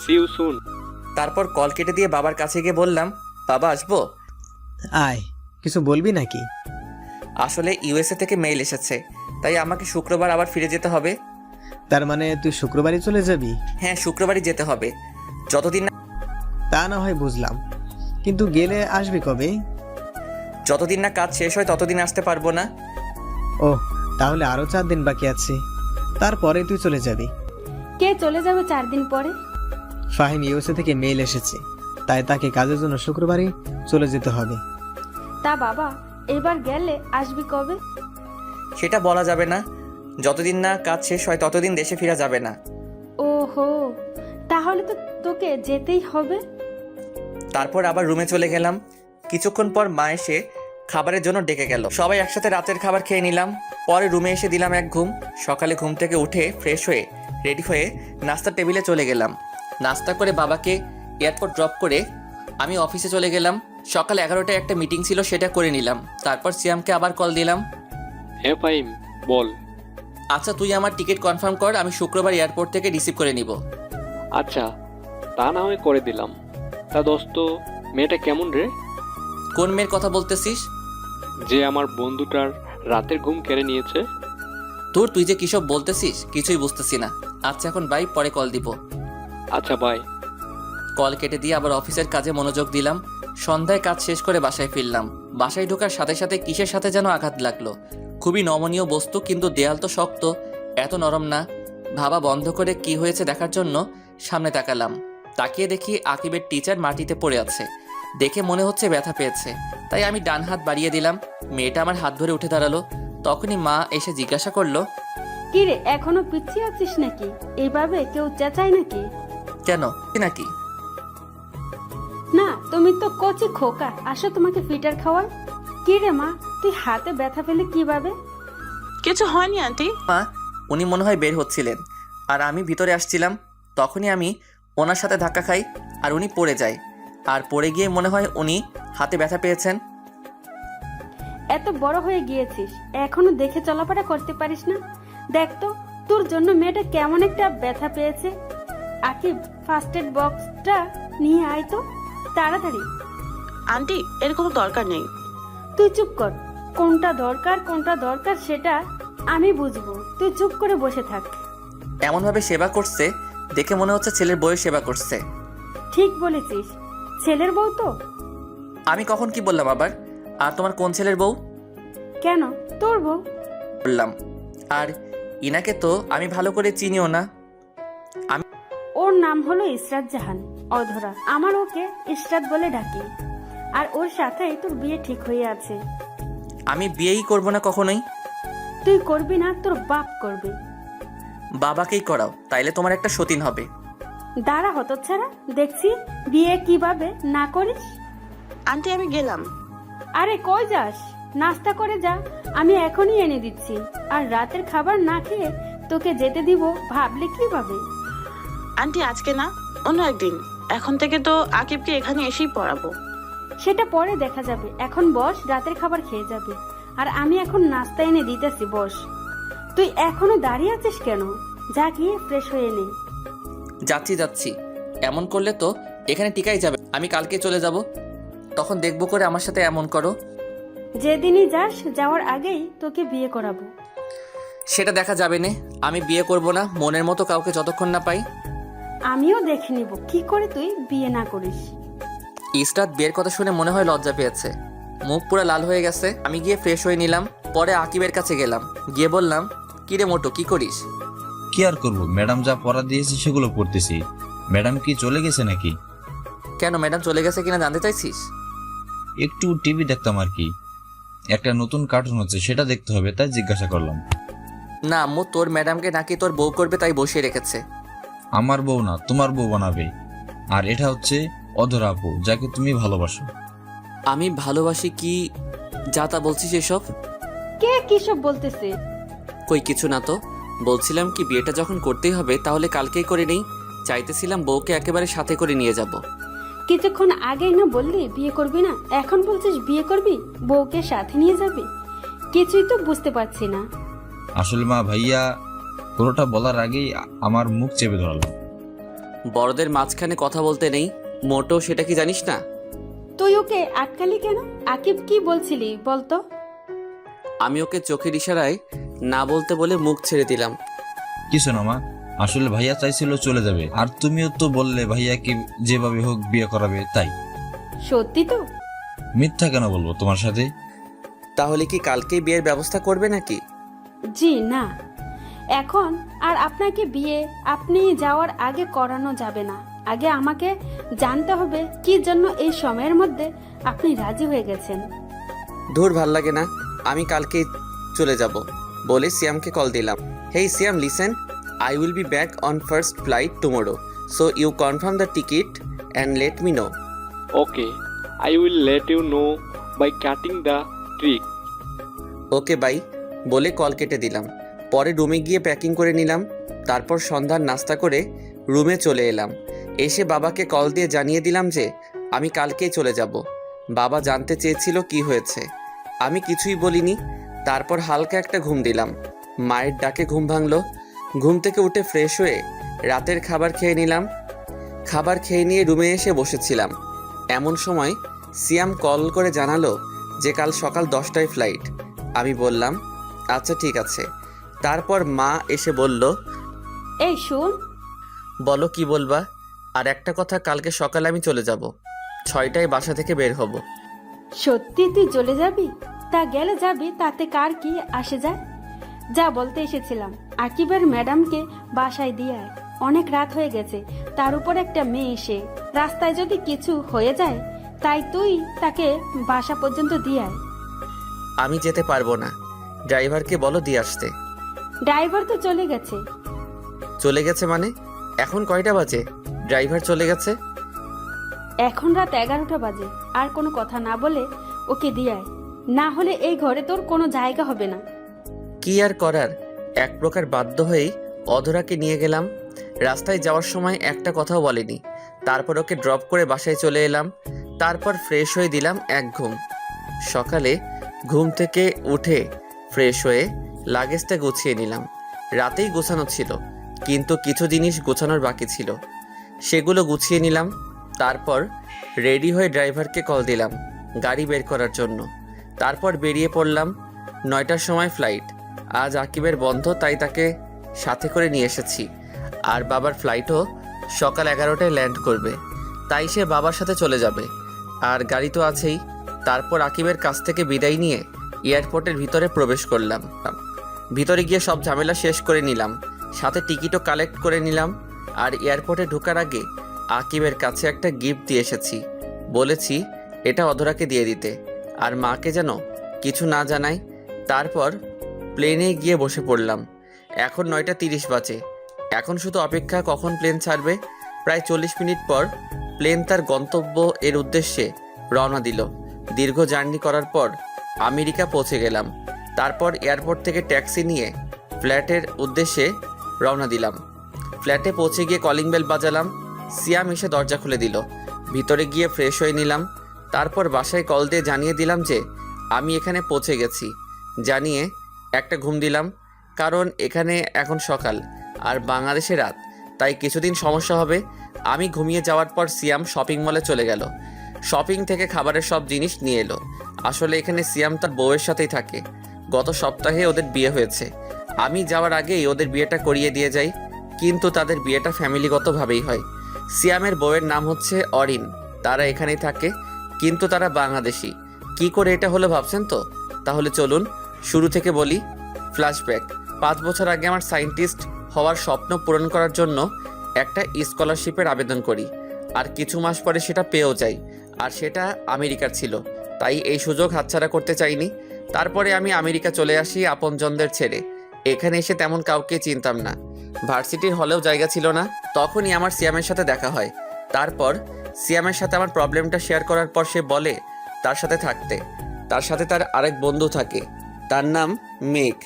See you soon. তারপর call কেটে দিয়ে বাবার কাছে গিয়ে বললাম, বাবা আসবো? আয়, কিছু বলবি নাকি? আসলে ইউএসএ থেকে মেইল এসেছে, তাই আমাকে শুক্রবার আবার ফিরে যেতে হবে। তার মানে তুই শুক্রবারই চলে যাবি? হ্যাঁ, শুক্রবারই যেতে হবে। যতদিন না তা না হয় বুঝলাম, কিন্তু গেলে আসবি কবে? যতদিন না কাজ শেষ হয় ততদিন আসতে পারবো না। ও, তাহলে আরো 4 দিন বাকি আছে, তারপরে তুই চলে যাবি। কে চলে যাবে 4 দিন পরে? ফাহিম ইউএসএ থেকে মেইল এসেছে, তাই তাকে কাজের জন্য শুক্রবারই চলে যেতে হবে। তা বাবা, এবার গেলে আসবি কবে? সেটা বলা যাবে না। যতদিন না কাজ শেষ হয় ততদিন দেশে ফেরা যাবে না। ওহো, তাহলে তো তোকে যেতেই হবে। তারপর আবার রুমে চলে গেলাম। কিছুক্ষণ পর মা এসে খাবারের জন্য ডেকে গেল। সবাই একসাথে রাতের খাবার খেয়ে নিলাম। পরে রুমে এসে দিলাম এক ঘুম। সকালে ঘুম থেকে উঠে ফ্রেশ হয়ে রেডি হয়ে নাস্তার টেবিলে চলে গেলাম। নাস্তা করে বাবাকে এয়ারপোর্ট ড্রপ করে আমি অফিসে চলে গেলাম। সকাল 11টায় একটা মিটিং ছিল, সেটা করে নিলাম। তারপর সিয়ামকে আবার কল দিলাম। Hey Fahim, বল। আচ্ছা তুই আমার টিকিট কনফার্ম কর, আমি শুক্রবার এয়ারপোর্ট থেকে রিসিভ করে নিব। আচ্ছা, তা না হয় করে দিলাম। তা দোস্ত, মেয়েটা কেমন রে? কোন মেয়ের কথা বলতেছিস? যে আমার বন্ধুটার রাতের ঘুম কেড়ে নিয়েছে। তুই যে কিসব বলতেছিস কিছুই বুঝতেছি না। আচ্ছা এখন বাই, পরে কল দিব। আচ্ছা বাই। কল কেটে দিয়ে আবার অফিসের কাজে মনোযোগ দিলাম। সন্ধ্যায় কাজ শেষ করে বাসায় ফিরলাম। বাসায় ঢোকার সাথে সাথে কিসের সাথে যেন আঘাত লাগলো। খুবই নমনীয় বস্তু, কিন্তু দেয়াল তো শক্ত, এত নরম না। ভাবা বন্ধ করে কি হয়েছে দেখার জন্য সামনে তাকালাম। তাকিয়ে দেখি আকিবের টিচার মাটিতে পড়ে আছে। দেখে মনে হচ্ছে ব্যথা পেয়েছে, তাই আমি ডান হাত বাড়িয়ে দিলাম। মেয়েটা আমার হাত ধরে উঠে দাঁড়ালো। তখনই মা এসে জিজ্ঞাসা করলো, কি রে, এখনো পিছিয়ে আছিস নাকি? এইভাবে কেউ চেঁচায় নাকি? কেন কি নাকি? না, তুমি তো কচি খোকা, আসো তোমাকে ফিটার খাওয়াই। কি রে মা, তুই হাতে ব্যথা পেলে কিভাবে? কিছু হয়নি আন্টি। মা, উনি মনে হয় বের হচ্ছিলেন আর আমি ভিতরে আসছিলাম। তখনই আমি ওনার সাথে ধাক্কা খাই আর উনি পড়ে যায়। আর পড়ে গিয়ে মনে হয় উনি হাতে ব্যথা পেয়েছেন। এত বড় হয়ে গিয়েছিস, এখনো দেখে চলাফেরা করতে পারিস না? দেখ তো, তোর জন্য মেয়েটা কেমন একটা ব্যথা পেয়েছে। আকিব, ফার্স্ট এড বক্সটা নিয়ে আয় তো তাড়াতাড়ি। আন্টি, এর কোনো দরকার নেই। তুই চুপ কর। কোনটা দরকার সেটা আমি বুঝবো, তুই চুপ করে বসে থাক। এমনভাবে সেবা করছে দেখে মনে হচ্ছে ছেলের বউয়ের সেবা করছে। ঠিক বলেছিস, ছেলের বউ তো। আমি কখন কি বললাম আবার? আর তোমার কোন ছেলের বউ কেন, তোর বউ। বললাম। আর ইনাকে তো আমি ভালো করে চিনিও না। ওর নাম হলো ইসরাত জাহান অধরা। আমার ওকে ইসরাত বলে ডাকি। আর ওর সাথেই তোর বিয়ে ঠিক হয়ে আছে। আমি বিয়েই করব না কখনোই। তুই করবি না, তোর বাপ করবে। বাবাকেই করাও, তাইলে তোমার একটা সতীন হবে। দাঁড়া হতচ্ছাড়া, দেখছি বিয়ে কিভাবে না করিস। আন্টি, আমি গেলাম। আরে কই যাস? নাস্তা করে যা, আমি এখনই এনে দিচ্ছি। আর রাতের খাবার না খেয়ে তোকে যেতে দিব ভাবলে কিভাবে? আন্টি, আজকে না, অন্য একদিন। এখন থেকে তো আকিবকে এখানে এসেই পড়াবো। সেটা পরে দেখা যাবে, এখন বস, রাতের খাবার খেয়ে যাবে। আর আমি এখন নাস্তা এনে দিতেছি, বস। তুই এখনো দাঁড়িয়ে আছিস কেন? যা গিয়ে ফ্রেশ হয়ে নে। যাচ্ছি। এমন করলে তো এখানে টিকাই যাবে। আমি কালকে চলে যাব, তখন দেখবো করে আমার সাথে এমন করো। যেদিনই যাস, যাওয়ার আগেই তোকে বিয়ে করাবো। সেটা দেখা যাবে না। আমি বিয়ে করব না মনের মতো কাউকে যতক্ষণ না পাই। আমিও দেখে নিব কি করে তুই বিয়ে না করিস। ইসরাত বিয়ের কথা শুনে মনে হয় লজ্জা পেয়েছে, মুখ পুরো লাল হয়ে গেছে। আমি গিয়ে ফ্রেশ হয়ে নিলাম। পরে আকিবের কাছে গেলাম, গিয়ে বললাম, কিরে মোটো, কি করিস? কি আর করবো, ম্যাডাম যা পড়া দিয়েছে সেগুলো পড়তেছি। ম্যাডাম কি চলে গেছে নাকি? কেন, ম্যাডাম চলে গেছে কিনা জানতে চাইছিস? একটু টিভি দেখতাম আর কি, একটা নতুন কার্টুন হচ্ছে সেটা দেখতে হবে তাই জিজ্ঞাসা করলাম। না আম্মু, তোর ম্যাডামকে নাকি তোর বউ করবে তাই বসিয়ে রেখেছে। আমার বউ না, তোমার বউ বানাবে। আর এটা হচ্ছে অধরা আপু, যাকে তুমি ভালোবাসো। আমি ভালোবাসি কি যা তা বলছিস এসব? কে কিসব বলতেছে? কই কিছু না তো। বলছিলাম কি, বিয়েটা যখন করতেই হবে তাহলে কালকেই করে নেই। চাইতেছিলাম বউকে একেবারে সাথে করে নিয়ে যাব। কিছুক্ষণ আগেই না বললি বিয়ে করবি না, এখন বলছিস বিয়ে করবি, বউকে সাথে নিয়ে যাবি? কিছুই তো বুঝতে পারছি না। আসলে মা, ভাইয়া পুরোটা বলার আগেই আমার মুখ চেপে ধরালো। বড়দের মাঝখানে কথা বলতে নেই, মোটো সেটা কি জানিস না? তুই ওকে আটকালি কেন? আকিব কি বলছিলি বলতো? আমি ওকে চোখের ইশারায় না বলতে বলে মুখ ছেড়ে দিলাম। কিছু না মা, আসলে ভাইয়া চাইছিল চলে যাবে, আর তুমিও তো বললে ভাইয়াকে যেভাবে হোক বিয়ে করাবে, তাই। সত্যি তো? মিথ্যা কেন বলবো তোমার সাথে? তাহলে কি কালকেই বিয়ের ব্যবস্থা করবে নাকি? জি না, এখন আর আপনাকে বিয়ে আপনি যাওয়ার আগে করানো যাবে না। আগে আমাকে জানতে হবে কি জন্য এই সময়ের মধ্যে আপনি রাজি হয়ে গেছেন। ধুর, ভাল লাগে না। আমি কালকেই চলে যাব বলে সিয়ামকে কল দিলাম। হেই সিয়াম, listen, I will be back on first flight tomorrow. So you confirm the ticket and let me know. Okay, I will let you know by cutting the trick. Okay bye বলে call কেটে দিলাম। পরে রুমে গিয়ে packing করে নিলাম। তারপর সন্ধ্যার নাস্তা করে রুমে চলে এলাম। এসে বাবাকে কল দিয়ে জানিয়ে দিলাম যে আমি কালকেই চলে যাব। বাবা জানতে চেয়েছিল কি হয়েছে, আমি কিছুই বলিনি। তারপর হালকা একটা ঘুম দিলাম। মায়ের ডাকে ঘুম ভাঙলো। ঘুম থেকে উঠে ফ্রেশ হয়ে রাতের খাবার খেয়ে নিলাম। খাবার খেয়ে নিয়ে রুমে এসে বসেছিলাম। এমন সময় সিয়াম কল করে জানালো যে কাল সকাল 10টায় ফ্লাইট। আমি বললাম আচ্ছা ঠিক আছে। তারপর মা এসে বলল, এই শুন। বলো কি বলবা? আর একটা কথা, কালকে সকালে আমি চলে যাব, 6টায় বাসা থেকে বের হব। সত্যি তুই চলে যাবি? তা গেলে যাবি, তাতে কার কি আসে যায়? যা বলতে এসেছিলাম, আকিবের ম্যাডামকে বাসায় দিয়ে আয়। অনেক রাত হয়ে গেছে, তার উপর একটা মেয়ে এসে রাস্তায় যদি কিছু হয়ে যায়, তাই তুই তাকে বাসা পর্যন্ত দিয়ে আয়। আমি যেতে পারবো না, ড্রাইভারকে বলো দিয়ে আসতে। ড্রাইভার তো চলে গেছে। চলে গেছে মানে? এখন কয়টা বাজে? ড্রাইভার চলে গেছে? এখন রাত 11টা বাজে। আর কোনো কথা না বলে ওকে দিয়ে আয়, না হলে এই ঘরে তোর কোনো জায়গা হবে না। কি আর করার, এক প্রকার বাধ্য হয়েই অধরাকে নিয়ে গেলাম। রাস্তায় যাওয়ার সময় একটা কথাও বলেনি। তারপর ওকে ড্রপ করে বাসায় চলে এলাম। তারপর ফ্রেশ হয়ে দিলাম এক ঘুম। সকালে ঘুম থেকে উঠে ফ্রেশ হয়ে লাগেজটা গুছিয়ে নিলাম। রাতেই গোছানো ছিল, কিন্তু কিছু জিনিস গোছানোর বাকি ছিল, সেগুলো গুছিয়ে নিলাম। তারপর রেডি হয়ে ড্রাইভারকে কল দিলাম গাড়ি বের করার জন্য। তারপর বেরিয়ে পড়লাম। 9টার সময় ফ্লাইট। আজ আকিবের বন্ধ, তাই তাকে সাথে করে নিয়ে এসেছি। আর বাবার ফ্লাইটও সকাল 11টায় ল্যান্ড করবে, তাই সে বাবার সাথে চলে যাবে। আর গাড়ি তো আছেই। তারপর আকিবের কাছ থেকে বিদায় নিয়ে এয়ারপোর্টের ভিতরে প্রবেশ করলাম। ভিতরে গিয়ে সব ঝামেলা শেষ করে নিলাম, সাথে টিকিটও কালেক্ট করে নিলাম। আর এয়ারপোর্টে ঢোকার আগে আকিবের কাছে একটা গিফট দিয়ে এসেছি। বলেছি এটা অধরাকে দিয়ে দিতে, আর মাকে যেন কিছু না জানায়। তারপর প্লেনে গিয়ে বসে পড়লাম। এখন 9টা 30 বাজে। এখন শুধু অপেক্ষা কখন প্লেন ছাড়বে। প্রায় 40 মিনিট পর প্লেন তার গন্তব্য এর উদ্দেশ্যে রওনা দিল। দীর্ঘ জার্নি করার পর আমেরিকা পৌঁছে গেলাম। তারপর এয়ারপোর্ট থেকে ট্যাক্সি নিয়ে ফ্ল্যাটের উদ্দেশ্যে রওনা দিলাম। ফ্ল্যাটে পৌঁছে গিয়ে কলিং বেল বাজালাম। সিয়াম এসে দরজা খুলে দিল। ভিতরে গিয়ে ফ্রেশ হয়ে নিলাম। তারপর বাসায় কল দিয়ে জানিয়ে দিলাম যে আমি এখানে পৌঁছে গেছি। জানিয়ে একটা ঘুম দিলাম, কারণ এখানে এখন সকাল আর বাংলাদেশে রাত, তাই কিছুদিন সমস্যা হবে। আমি ঘুমিয়ে যাওয়ার পর সিয়াম শপিং মলে চলে গেল। শপিং থেকে খাবারের সব জিনিস নিয়ে এলো। আসলে এখানে সিয়াম তার বউয়ের সাথেই থাকে। গত সপ্তাহে ওদের বিয়ে হয়েছে। আমি যাওয়ার আগেই ওদের বিয়েটা করিয়ে দিয়ে যাই, কিন্তু তাদের বিয়েটা ফ্যামিলিগতভাবেই হয়। সিয়ামের বউয়ের নাম হচ্ছে অরিন। তারা এখানেই থাকে, কিন্তু তারা বাংলাদেশি। কি করে এটা হলো ভাবছেন তো? তাহলে চলুন শুরু থেকে বলি। ফ্ল্যাশব্যাক। 5 বছর আগে আমার সায়েন্টিস্ট হওয়ার স্বপ্ন পূরণ করার জন্য একটা স্কলারশিপের আবেদন করি, আর কিছু মাস পরে সেটা পেয়েও যাই। আর সেটা আমেরিকার ছিল, তাই এই সুযোগ হাতছাড়া করতে চাইনি। তারপরে আমি আমেরিকা চলে আসি আপনজনদের ছেড়ে। এখানে এসে তেমন কাউকে চিনতাম না, ভার্সিটির হলেও জায়গা ছিল না। তখনই আমার সিয়ামের সাথে দেখা হয়। তারপর সিয়ামের সাথে আমার প্রবলেমটা শেয়ার করার পর সে বলে তার সাথে থাকতে। তার সাথে তার আরেক বন্ধু থাকে, তার নাম মেঘ।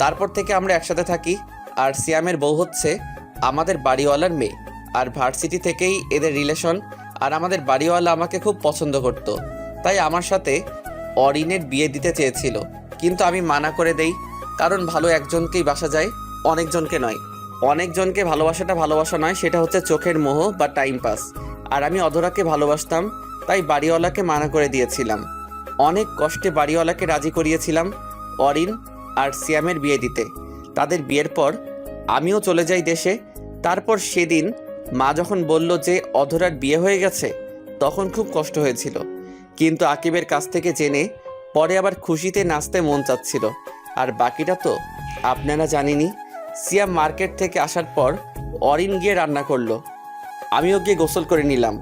তারপর থেকে আমরা একসাথে থাকি। আর সিয়ামের বউ হচ্ছে আমাদের বাড়িওয়ালার মেয়ে। আর ভার্সিটি থেকেই এদের রিলেশন। আর আমাদের বাড়িওয়ালা আমাকে খুব পছন্দ করত, তাই আমার সাথে অরিনের বিয়ে দিতে চেয়েছিল, কিন্তু আমি মানা করে দেই। কারণ ভালো একজনকেই বাসা যায়, অনেকজনকে নয়। অনেকজনকে ভালোবাসাটা ভালোবাসা নয়, সেটা হচ্ছে চোখের মোহ বা টাইম পাস। আর আমি অধরাকে ভালোবাসতাম, তাই বাড়িওয়ালাকে মানা করে দিয়েছিলাম। অনেক কষ্টে বাড়িওয়ালাকে রাজি করিয়েছিলাম অরিন আর সিয়ামের বিয়ে দিতে। তাদের বিয়ের পর আমিও চলে যাই দেশে। তারপর সেদিন মা যখন বলল যে অধরার বিয়ে হয়ে গেছে, তখন খুব কষ্ট হয়েছিল, কিন্তু আকিবের কাছ থেকে জেনে পরে আবার খুশিতে নাচতে মন চাচ্ছিল। আর বাকিটা তো আপনারা জানেনই। সিয়াম মার্কেট থেকে আসার পর অরিন গিয়ে রান্না করলো, আমিও গিয়ে গোসল করে নিলাম।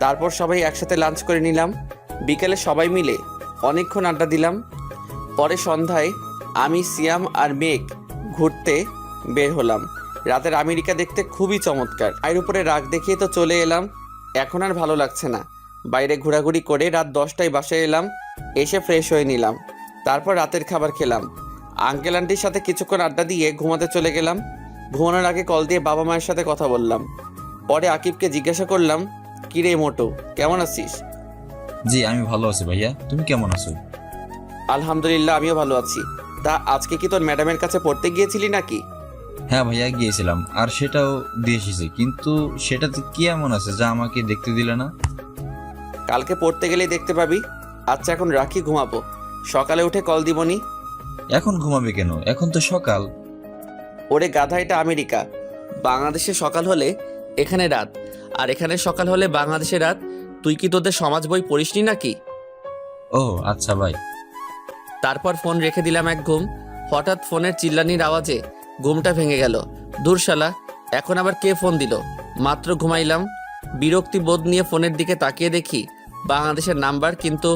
তারপর সবাই একসাথে লাঞ্চ করে নিলাম। বিকেলে সবাই মিলে অনেকক্ষণ আড্ডা দিলাম। পরে সন্ধ্যায় আমি, সিয়াম আর মেঘ ঘুরতে বের হলাম। রাতের আমেরিকা দেখতে খুবই চমৎকার। এর উপরে রাগ দেখিয়ে তো চলে এলাম। এখন আর ভালো লাগছে না। বাইরে ঘোরাঘুরি করে রাত 10টায় বাসায় এলাম। এসে ফ্রেশ হয়ে নিলাম। তারপর রাতের খাবার খেলাম। আঙ্কেল আন্টির সাথে কিছুক্ষণ আড্ডা দিয়ে ঘুমাতে চলে গেলাম। ঘুমানোর আগে কল দিয়ে বাবা মায়ের সাথে কথা বললাম। পরে আকিবকে জিজ্ঞাসা করলাম, কিরে মোটু, কেমন আছিস? জি আমি ভালো আছি ভাইয়া, তুমি কেমন আছো? আলহামদুলিল্লাহ, আমিও ভালো আছি। তা আজকে কি তোর ম্যাডামের কাছে পড়তে গিয়েছিলি নাকি? হ্যাঁ ভাইয়া গিয়েছিলাম, আর সেটাও দিয়ে এসেছি, কিন্তু সেটাতে কি এমন আছে যা আমাকে দেখতে দিলে না? কালকে পড়তে গেলেই দেখতে পাবি। আচ্ছা এখন রাখি, ঘুমাবো। সকালে উঠে কল দিবনি। এখন ঘুমাবে কেন? এখন তো সকাল। ওরে গাধা, এটা আমেরিকা। বাংলাদেশে সকাল হলে এখানে রাত, আর এখানে সকাল হলে বাংলাদেশে রাত। তুই কি তোদের সমাজ বই পড়িসনি নাকি? ও আচ্ছা ভাই। তারপর ফোন রেখে দিলাম এক ঘুম। হঠাৎ ফোনের চিল্লানির আওয়াজে ঘুমটা ভেঙে গেল। দূর শালা, এখন আবার কে ফোন দিল? মাত্র ঘুমাইলাম। বিরক্তি বোধ নিয়ে ফোনের দিকে তাকিয়ে দেখি বাংলাদেশের নাম্বার, কিন্তু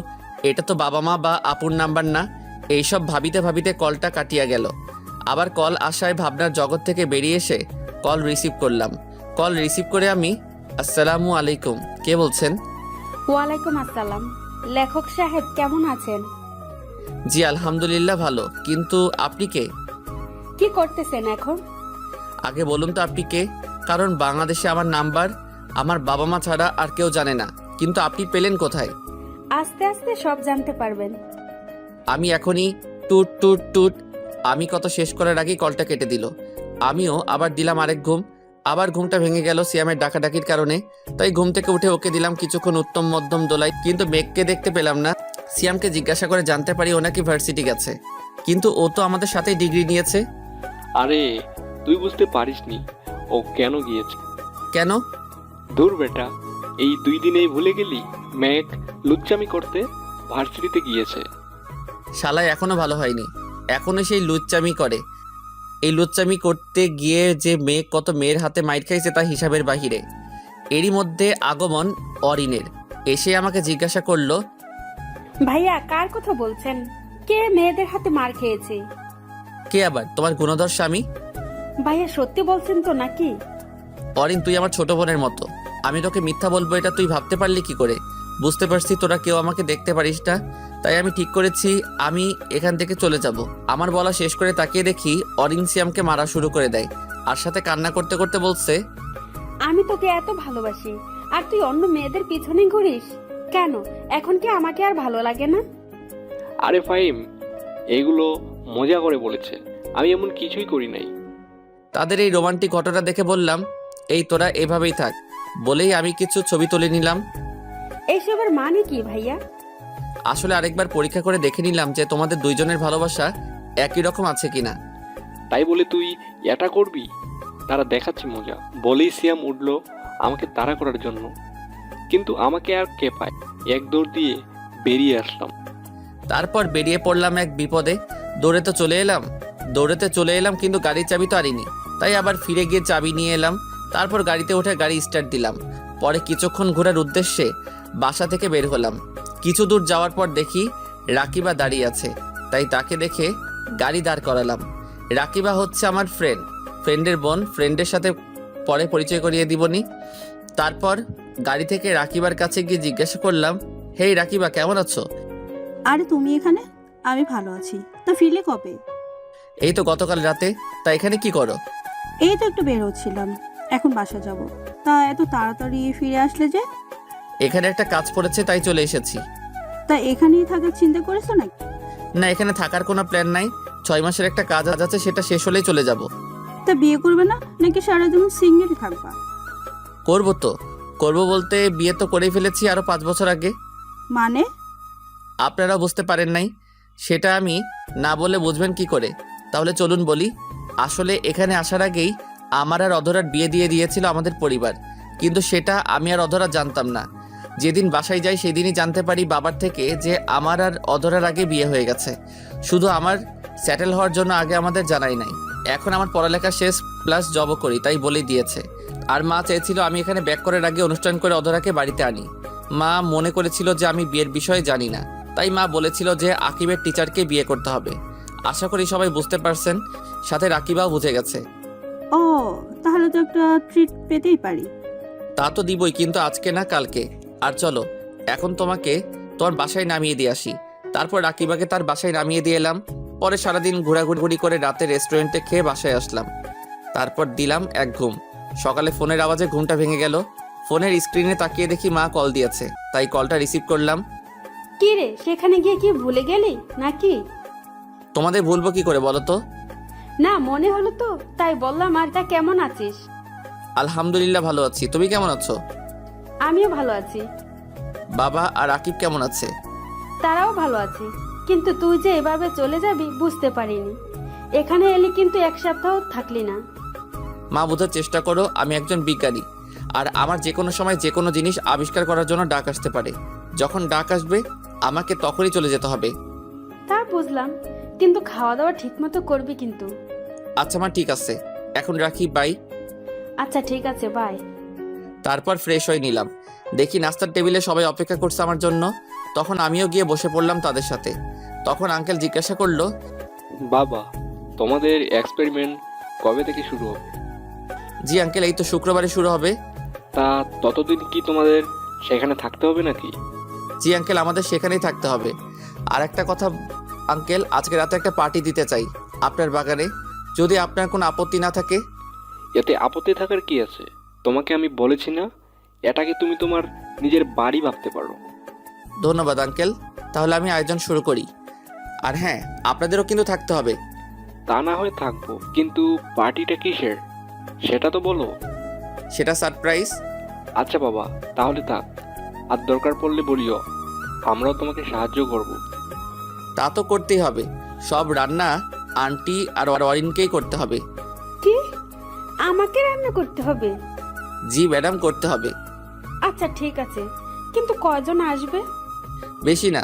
এটা তো বাবা মা বা আপুর নাম্বার না। এইসব ভাবিতে ভাবিতে কলটা কাটিয়া গেল। আবার কল আসায় ভাবনার জগৎ থেকে বেরিয়ে এসে কল রিসিভ করলাম। কল রিসিভ করে আমি, আসসালামু আলাইকুম, কে বলছেন? ওয়ালাইকুম আসসালাম। লেখক সাহেব কেমন আছেন? জি আলহামদুলিল্লাহ ভালো, কিন্তু আপনি কে? কি করতেছেন এখন? আগে বলুন তো আপনি কে, কারণ বাংলাদেশে আমার নাম্বার আমার বাবা মা ছাড়া আর কেউ জানে না। কিন্তু আপনি পেলেন কোথায়? আস্তে আস্তে সব জানতে পারবেন। আমি এখনই টুট টুট টুট। আমি কত শেষ করার আগেই কলটা কেটে দিল। আমিও আবার দিলাম আরেক ঘুম। আবার ঘুমটা ভেঙে গেল সিয়ামের ডাকাডাকির কারণে। তাই ঘুম থেকে উঠে ওকে দিলাম কিছুক্ষণ উত্তম মধ্যম দোলাই, কিন্তু মেঘকে দেখতে পেলাম না। সিয়ামকে জিজ্ঞাসা করে জানতে পারি ও নাকি ভার্সিটি গেছে, কিন্তু ও তো আমাদের সাথেই ডিগ্রি নিয়েছে। আরে তুই বুঝতে পারিসনি ও কেন গিয়েছে? কেন? দূর বেটা, এই 2 দিনেই ভুলে গেলি? মেঘ লুচ্চামি করতে ভার্সিটিতে গিয়েছে। শালায় এখনো ভালো হয়নি, এখনো সেই লুচ্চামি করে। এই লুচ্চামি করতে গিয়ে যে মেয়ে কত মেয়ের হাতে মাইর খাইছে তা হিসাবের বাহিরে। এরই মধ্যে আগমন অরিনের। এসে আমাকে জিজ্ঞাসা করলো, ভাইয়া কার কথা বলছেন? কে মেয়েদের হাতে মার খেয়েছে? কে আবার? তোমার গুণধর স্বামী। ভাইয়া সত্যি বলছেন তো নাকি? অরিন, তুই আমার ছোট বোনের মতো। আমি তোকে মিথ্যা বলবো এটা তুই ভাবতে পারলি কি করে? বুঝতে পারছি তোরা কেউ আমাকে দেখতে পারিস না, তাই আমি ঠিক করেছি আমি এখান থেকে চলে যাব। আমার বলা শেষ করে তাকিয়ে দেখি অরিন সিয়ামকে মারা শুরু করে দেয়, আর সাথে কান্না করতে করতে বলছে, আমি তোকে এত ভালোবাসি আর তুই অন্য মেয়েদের পিছনে ঘুরিস কেন? এখন কি আমাকে আর ভালো লাগে না? আরে ফাহিম, এগুলো মজা করে বলেছে, আমি এমন কিছুই করি নাই। তাদের এই রোমান্টিক ঘটনা দেখে বললাম, এই তোরা এভাবেই থাক। বলেই আমি কিছু ছবি তুলে নিলাম। এইসবের মানে কি ভাইয়া? আসলে আরেকবার পরীক্ষা করে দেখে নিলাম যে তোমাদের দুইজনের ভালোবাসা একই রকম আছে কিনা। তাই বলে তুই এটা করবি? তারা দেখাচ্ছে মজা বলেই সিয়াম উঠলো আমাকে তাড়া করার জন্য, কিন্তু আমাকে আর কে পায়? এক দৌড় দিয়ে বেরিয়ে আসলাম। তারপর বেরিয়ে পড়লাম এক বিপদে। দৌড়েতে চলে এলাম কিন্তু গাড়ির চাবি তো আনিনি, তাই আবার ফিরে গিয়ে চাবি নিয়ে এলাম। তারপর গাড়িতে উঠে গাড়ি স্টার্ট দিলাম। পরে কিছুক্ষণ ঘোরার উদ্দেশ্যে বাসা থেকে বের হলাম। কিছু দূর যাওয়ার পর দেখি রাকিবা দাঁড়িয়ে আছে, তাই তাকে দেখে গাড়ি দাঁড় করালাম। রাকিবা হচ্ছে আমার ফ্রেন্ডের বোন। ফ্রেন্ডের সাথে পরে পরিচয় করিয়ে দিবনি। তারপর গাড়ি থেকে রাকিবার কাছে গিয়ে জিজ্ঞাসা করলাম, হেই রাকিবা, কেমন আছো? আরে তুমি এখানে? আমি ভালো আছি। তা ফিরলে কবে? এই তো গতকাল রাতে। তা এখানে কি করো? এই তো একটু বের হচ্ছিলাম, এখন বাসা যাব। তা এত তাড়াতাড়ি ফিরে আসলে যে? এখানে একটা কাজ পড়েছে তাই চলে এসেছি। তা এখানেই থাকার চিন্তা করেছো নাকি? না, এখানে থাকার কোনো প্ল্যান নাই। 6 মাসের একটা কাজ আছে, সেটা শেষ হলেই চলে যাব। তা বিয়ে করবে না নাকি সারা জীবন সিঙ্গেল থাকবা? করবো বলতে বিয়ে তো করেই ফেলেছি আরো 5 বছর আগে। মানে? আপনারা বুঝতে পারেন নাই, সেটা আমি না বলে বুঝবেন কি করে? তাহলে চলুন বলি। আসলে এখানে আসার আগেই আমার আর অধরার বিয়ে দিয়ে দিয়েছিল আমাদের পরিবার, কিন্তু সেটা আমি আর অধরা জানতাম না। যেদিন বাসায় যাই সেদিনই জানতে পারি বাবার থেকে যে আমার আর অধরার আগে বিয়ে হয়ে গেছে। শুধু আমার সেটেল হওয়ার জন্য আগে আমাদের জানাই নাই। এখন আমার পড়ালেখা শেষ প্লাস জবও করি, তাই বলেই দিয়েছে। আর মা চেয়েছিল আমি এখানে ব্যাক করার আগে অনুষ্ঠান করে অধরাকে বাড়িতে আনি। মা মনে করেছিল যে আমি বিয়ের বিষয়ে জানি না, তাই মা বলেছিল যে আকিবের টিচারকে বিয়ে করতে হবে। আশা করি সবাই বুঝতে পারছেন, সাথে রাকিবাও বুঝে গেছে। ও, তাহলে তো একটা ট্রিট পেতেই পারি। তা তো দিবই, কিন্তু আজকে না, কালকে। আর চলো এখন তোমাকে তোমার বাসায় নামিয়ে দিয়ে আসি। তারপর রাকিবাকে তার বাসায় নামিয়ে দিয়ে এলাম। পরে সারাদিন ঘোরাঘুরি করে রাতে রেস্টুরেন্টে খেয়ে বাসায় আসলাম। তারপর দিলাম এক ঘুম। সকালে ফোনের আওয়াজে ঘুমটা ভেঙে গেল। ফোনের স্ক্রিনে তাকিয়ে দেখি মা কল দিয়েছে, তাই কলটা রিসিভ করলাম। কি রে, সেখানে গিয়ে কি ভুলে গেলি নাকি? তোমাদের ভুলবো কি করে বলো তো? না, মনে হলো তো তাই বললাম। আর তা কেমন আছিস? আলহামদুলিল্লাহ ভালো আছি, তুমি কেমন আছো? আমিও ভালো আছি। বাবা আর আকিব কেমন আছে? তারাও ভালো আছে, কিন্তু তুই যে এভাবে চলে যাবি বুঝতে পারিনি। এখানে এলি কিন্তু 1 সপ্তাহ থাকলি না। মা, বোঝার চেষ্টা করো আমি একজন বিজ্ঞানী, আর আমার যে কোনো সময় যে কোনো জিনিস আবিষ্কার করার জন্য ডাক আসতে পারে। যখন ডাক আসবে আমাকে তখনই চলে যেতে হবে। তা বুঝলাম, কিন্তু খাওয়া দাওয়া ঠিক মতো করবি কিন্তু। আচ্ছা মা, ঠিক আছে, এখন রাখি, বাই। আচ্ছা ঠিক আছে, বাই। তারপর ফ্রেশ হয়ে নিলাম, দেখি নাস্তার টেবিলে সবাই অপেক্ষা করছে আমার জন্য। তখন আমিও গিয়ে বসে পড়লাম তাদের সাথে। তখন আঙ্কেল জিজ্ঞাসা করলো, বাবা, তোমাদের এক্সপেরিমেন্ট কবে থেকে শুরু হবে? জি আঙ্কেল, এই তো শুক্রবারে শুরু হবে। তা ততদিন কি তোমাদের সেখানে থাকতে হবে নাকি? জি আঙ্কেল, আমাদের সেখানেই থাকতে হবে। আর একটা কথা আঙ্কেল, আজকে রাতে একটা পার্টি দিতে চাই আপনার বাগানে, যদি আপনার কোনো আপত্তি না থাকে। এতে আপত্তি থাকার কি আছে? তোমাকে আমি বলেছি না, এটাকে তুমি তোমার নিজের বাড়ি ভাবতে পারো। ধন্যবাদ আঙ্কেল, তাহলে আমি আয়োজন শুরু করি। আর হ্যাঁ, আপনাদেরও কিন্তু থাকতে হবে। তা না হয় থাকবো, কিন্তু পার্টিটা কিসের সেটা তো বলো। সেটা সারপ্রাইজ। আচ্ছা বাবা, তাহলে থাক, আর দরকার পড়লে বলিও, আমরাও তোমাকে সাহায্য করব। তা তো করতেই হবে, সব রান্না আন্টি আর অরিনকেই করতে হবে। কি, আমাকে রান্না করতে হবে? জি ম্যাডাম, করতে হবে। আচ্ছা ঠিক আছে, কিন্তু কয়জন আসবে? বেশি না,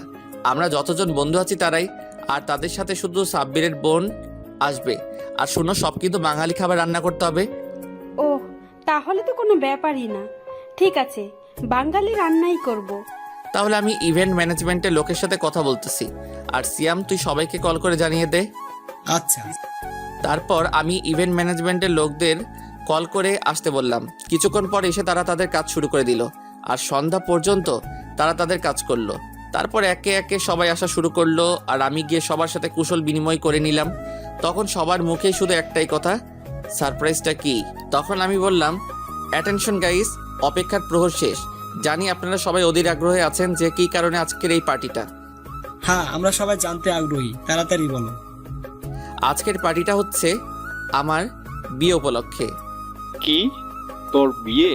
আমরা যতজন বন্ধু আছি তারাই, আর তাদের সাথে শুধু সাব্বিরের বোন আসবে। আর শোনো, সব কিন্তু বাঙালি খাবার রান্না করতে হবে। ও, তাহলে তো কোনো ব্যাপারই না। ঠিক আছে, বাঙালি রান্নাই করব। তাহলে আমি ইভেন্ট ম্যানেজমেন্টের লোকের সাথে কথা বলতেছি, আর সিয়াম তুই সবাইকে কল করে জানিয়ে দে। আচ্ছা। তারপর আমি ইভেন্ট ম্যানেজমেন্টের লোকদের কল করে আসতে বললাম। কিছুক্ষণ পর এসে তারা তাদের কাজ শুরু করে দিল, আর সন্ধ্যা পর্যন্ত তারা তাদের কাজ করলো। তারপর একে একে সবাই আসা শুরু করলো, আর আমি গিয়ে সবার সাথে কুশল বিনিময় করে নিলাম। তখন সবার মুখেই শুধু একটাই কথা, সারপ্রাইজটা কি? তখন আমি বললাম, অ্যাটেনশন গাইস, অপেক্ষার প্রহর শেষ। জানি আপনারা সবাই অধীর আগ্রহে আছেন যে কী কারণে আজকের এই পার্টিটা। হ্যাঁ, আমরা সবাই জানতে আগ্রহী, তাড়াতাড়ি বলো। আজকের পার্টিটা হচ্ছে আমার বিয়ে উপলক্ষে। কি, তোর বিয়ে?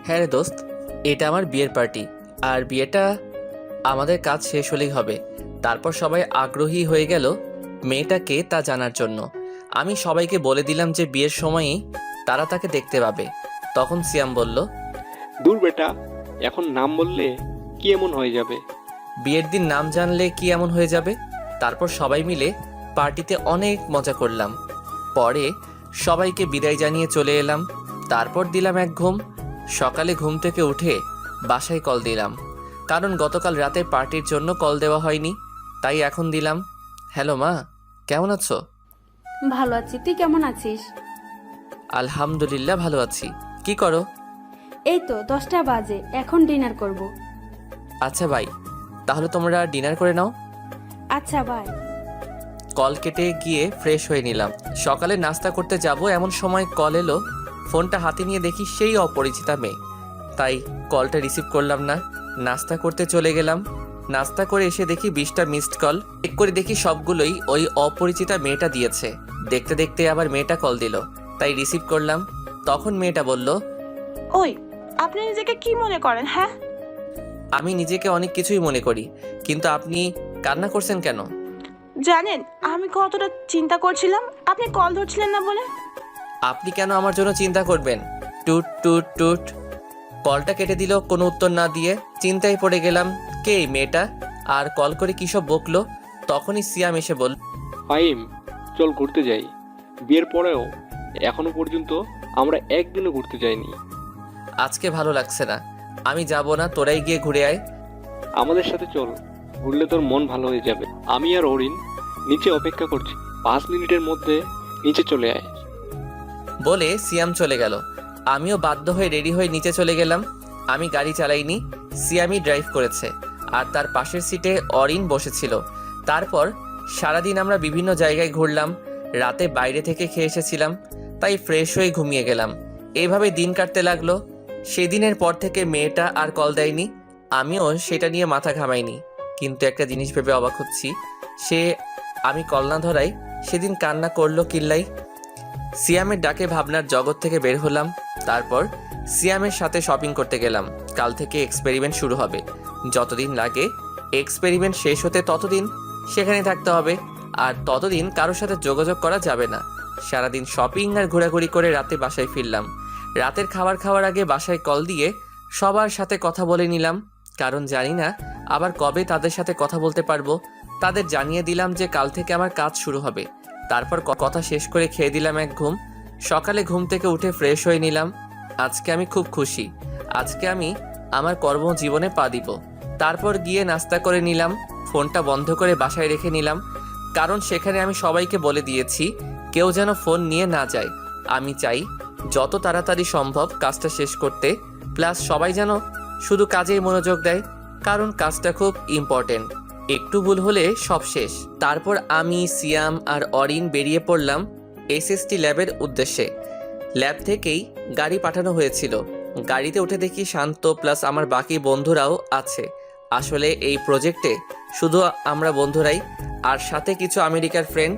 হ্যাঁ রে দোস্ত, এটা আমার বিয়ের পার্টি। আর বিয়েটা আমাদের কাজ শেষ হলেই হবে। তারপর সবাই আগ্রহী হয়ে গেল মেয়েটাকে তা জানার জন্য। আমি সবাইকে বলে দিলাম যে বিয়ের সময়ই তারা তাকে দেখতে পাবে। তখন সিয়াম বলল, দূর বেটা, এখন নাম বললে কি এমন হয়ে যাবে? বিয়ের দিন নাম জানলে কি এমন হয়ে যাবে? তারপর সবাই মিলে পার্টিতে অনেক মজা করলাম। পরে সবাইকে বিদায় জানিয়ে চলে এলাম। তারপর দিলাম এক ঘুম। সকালে ঘুম থেকে উঠে বাসায় কল দিলাম, কারণ গতকাল রাতে পার্টির জন্য কল দেওয়া হয়নি, তাই এখন দিলাম। হ্যালো মা, কেমন আছো? ভালো আছি, তুই কেমন আছিস? আলহামদুলিল্লাহ ভালো আছি। কি করো? এই তো 10টা বাজে, এখন ডিনার করব। আচ্ছা ভাই, তাহলে তোমরা ডিনার করে নাও। আচ্ছা বাই। কল কেটে গিয়ে ফ্রেশ হয়ে নিলাম। সকালে নাস্তা করতে যাব এমন সময় কল এলো। ফোনটা হাতে নিয়ে দেখি সেই অপরিচিতা মেয়ে, তাই কলটা রিসিভ করলাম না। নাস্তা করতে চলে গেলাম। নাস্তা করে এসে দেখি 20টা মিসড কল। চেক করে দেখি সবগুলোই ওই অপরিচিতা মেয়েটা দিয়েছে। দেখতে দেখতে আবার মেয়েটা কল দিল, তাই রিসিভ করলাম। তখন মেয়েটা বলল, ওই, আপনি নিজেকে কি মনে করেন? হ্যাঁ, আমি নিজেকে অনেক কিছুই মনে করি, কিন্তু আপনি কান্না করছেন কেন? জানেন আমি কতটা চিন্তা করছিলাম, আপনি কল ধরছিলেন না বলে। আপনি কেন আমার জন্য চিন্তা করবেন? টুট টুট টুট। কলটা কেটে দিল কোনো উত্তর না দিয়ে। চিন্তায় পড়ে গেলাম, কে এই মেয়েটা, আর কল করে কী সব বকলো। তখনই সিয়াম এসে বলল, ফাইম, চল ঘুরতে যাই। বিয়ের পরেও এখনো পর্যন্ত আমরা একদিনও ঘুরতে যাইনি। আজকে ভালো লাগছে না, আমি যাব না, তোরাই গিয়ে ঘুরে আয়। আমাদের সাথে চল, ঘুরলে তোর মন ভালো হয়ে যাবে। আমি আর অরিন নিচে অপেক্ষা করছি, 5 মিনিটের মধ্যে নিচে চলে আয়। বলে সিয়াম চলে গেল। আমিও বাধ্য হয়ে রেডি হয়ে নিচে চলে গেলাম। আমি গাড়ি চালাইনি, সিয়ামই ড্রাইভ করেছে, আর তার পাশের সিটে অরিন বসেছিল। তারপর সারাদিন আমরা বিভিন্ন জায়গায় ঘুরলাম। রাতে বাইরে থেকে খেয়ে এসেছিলাম, তাই ফ্রেশ হয়ে ঘুমিয়ে গেলাম। এইভাবে দিন কাটতে লাগলো। সেদিনের পর থেকে মেয়েটা আর কল দেয়নি, আমিও সেটা নিয়ে মাথা ঘামাইনি। কিন্তু একটা জিনিস ভেবে অবাক হচ্ছি, আমি কল না ধরাই সেদিন কান্না করলো কিল্লাই। সিয়ামের ডাকে ভাবনার জগৎ থেকে বের হলাম। তারপর সিয়ামের সাথে শপিং করতে গেলাম। কাল থেকে এক্সপেরিমেন্ট শুরু হবে, যতদিন লাগে এক্সপেরিমেন্ট শেষ হতে ততদিন সেখানে থাকতে হবে, আর ততদিন কারোর সাথে যোগাযোগ করা যাবে না। সারাদিন শপিং আর ঘোরাঘুরি করে রাতে বাসায় ফিরলাম। রাতের খাবার খাওয়ার আগে বাসায় কল দিয়ে সবার সাথে কথা বলে নিলাম, কারণ জানি না আবার কবে তাদের সাথে কথা বলতে পারবো। তাদের জানিয়ে দিলাম যে কাল থেকে আমার কাজ শুরু হবে। তারপর কথা শেষ করে খেয়ে দিলাম এক ঘুম। সকালে ঘুম থেকে উঠে ফ্রেশ হয়ে নিলাম। আজকে আমি খুব খুশি। আজকে আমি আমার কর্মজীবনে পা দিব। তারপর গিয়ে নাস্তা করে নিলাম। ফোনটা বন্ধ করে বাসায় রেখে নিলাম, কারণ সেখানে আমি সবাইকে বলে দিয়েছি কেউ যেন ফোন নিয়ে না যায়। আমি চাই যত তাড়াতাড়ি সম্ভব কাজটা শেষ করতে, প্লাস সবাই যেন শুধু কাজেই মনোযোগ দেয়, কারণ কাজটা খুব ইম্পর্টেন্ট। একটু ভুল হলে সব শেষ। তারপর আমি, সিয়াম আর অরিন বেরিয়ে পড়লাম এসএসটি ল্যাবের উদ্দেশ্যে। ল্যাব থেকেই গাড়ি পাঠানো হয়েছিল। গাড়িতে উঠে দেখি শান্ত প্লাস আমার বাকি বন্ধুরাও আছে। আসলে এই প্রজেক্টে শুধু আমরা বন্ধুরাই, আর সাথে কিছু আমেরিকার ফ্রেন্ড।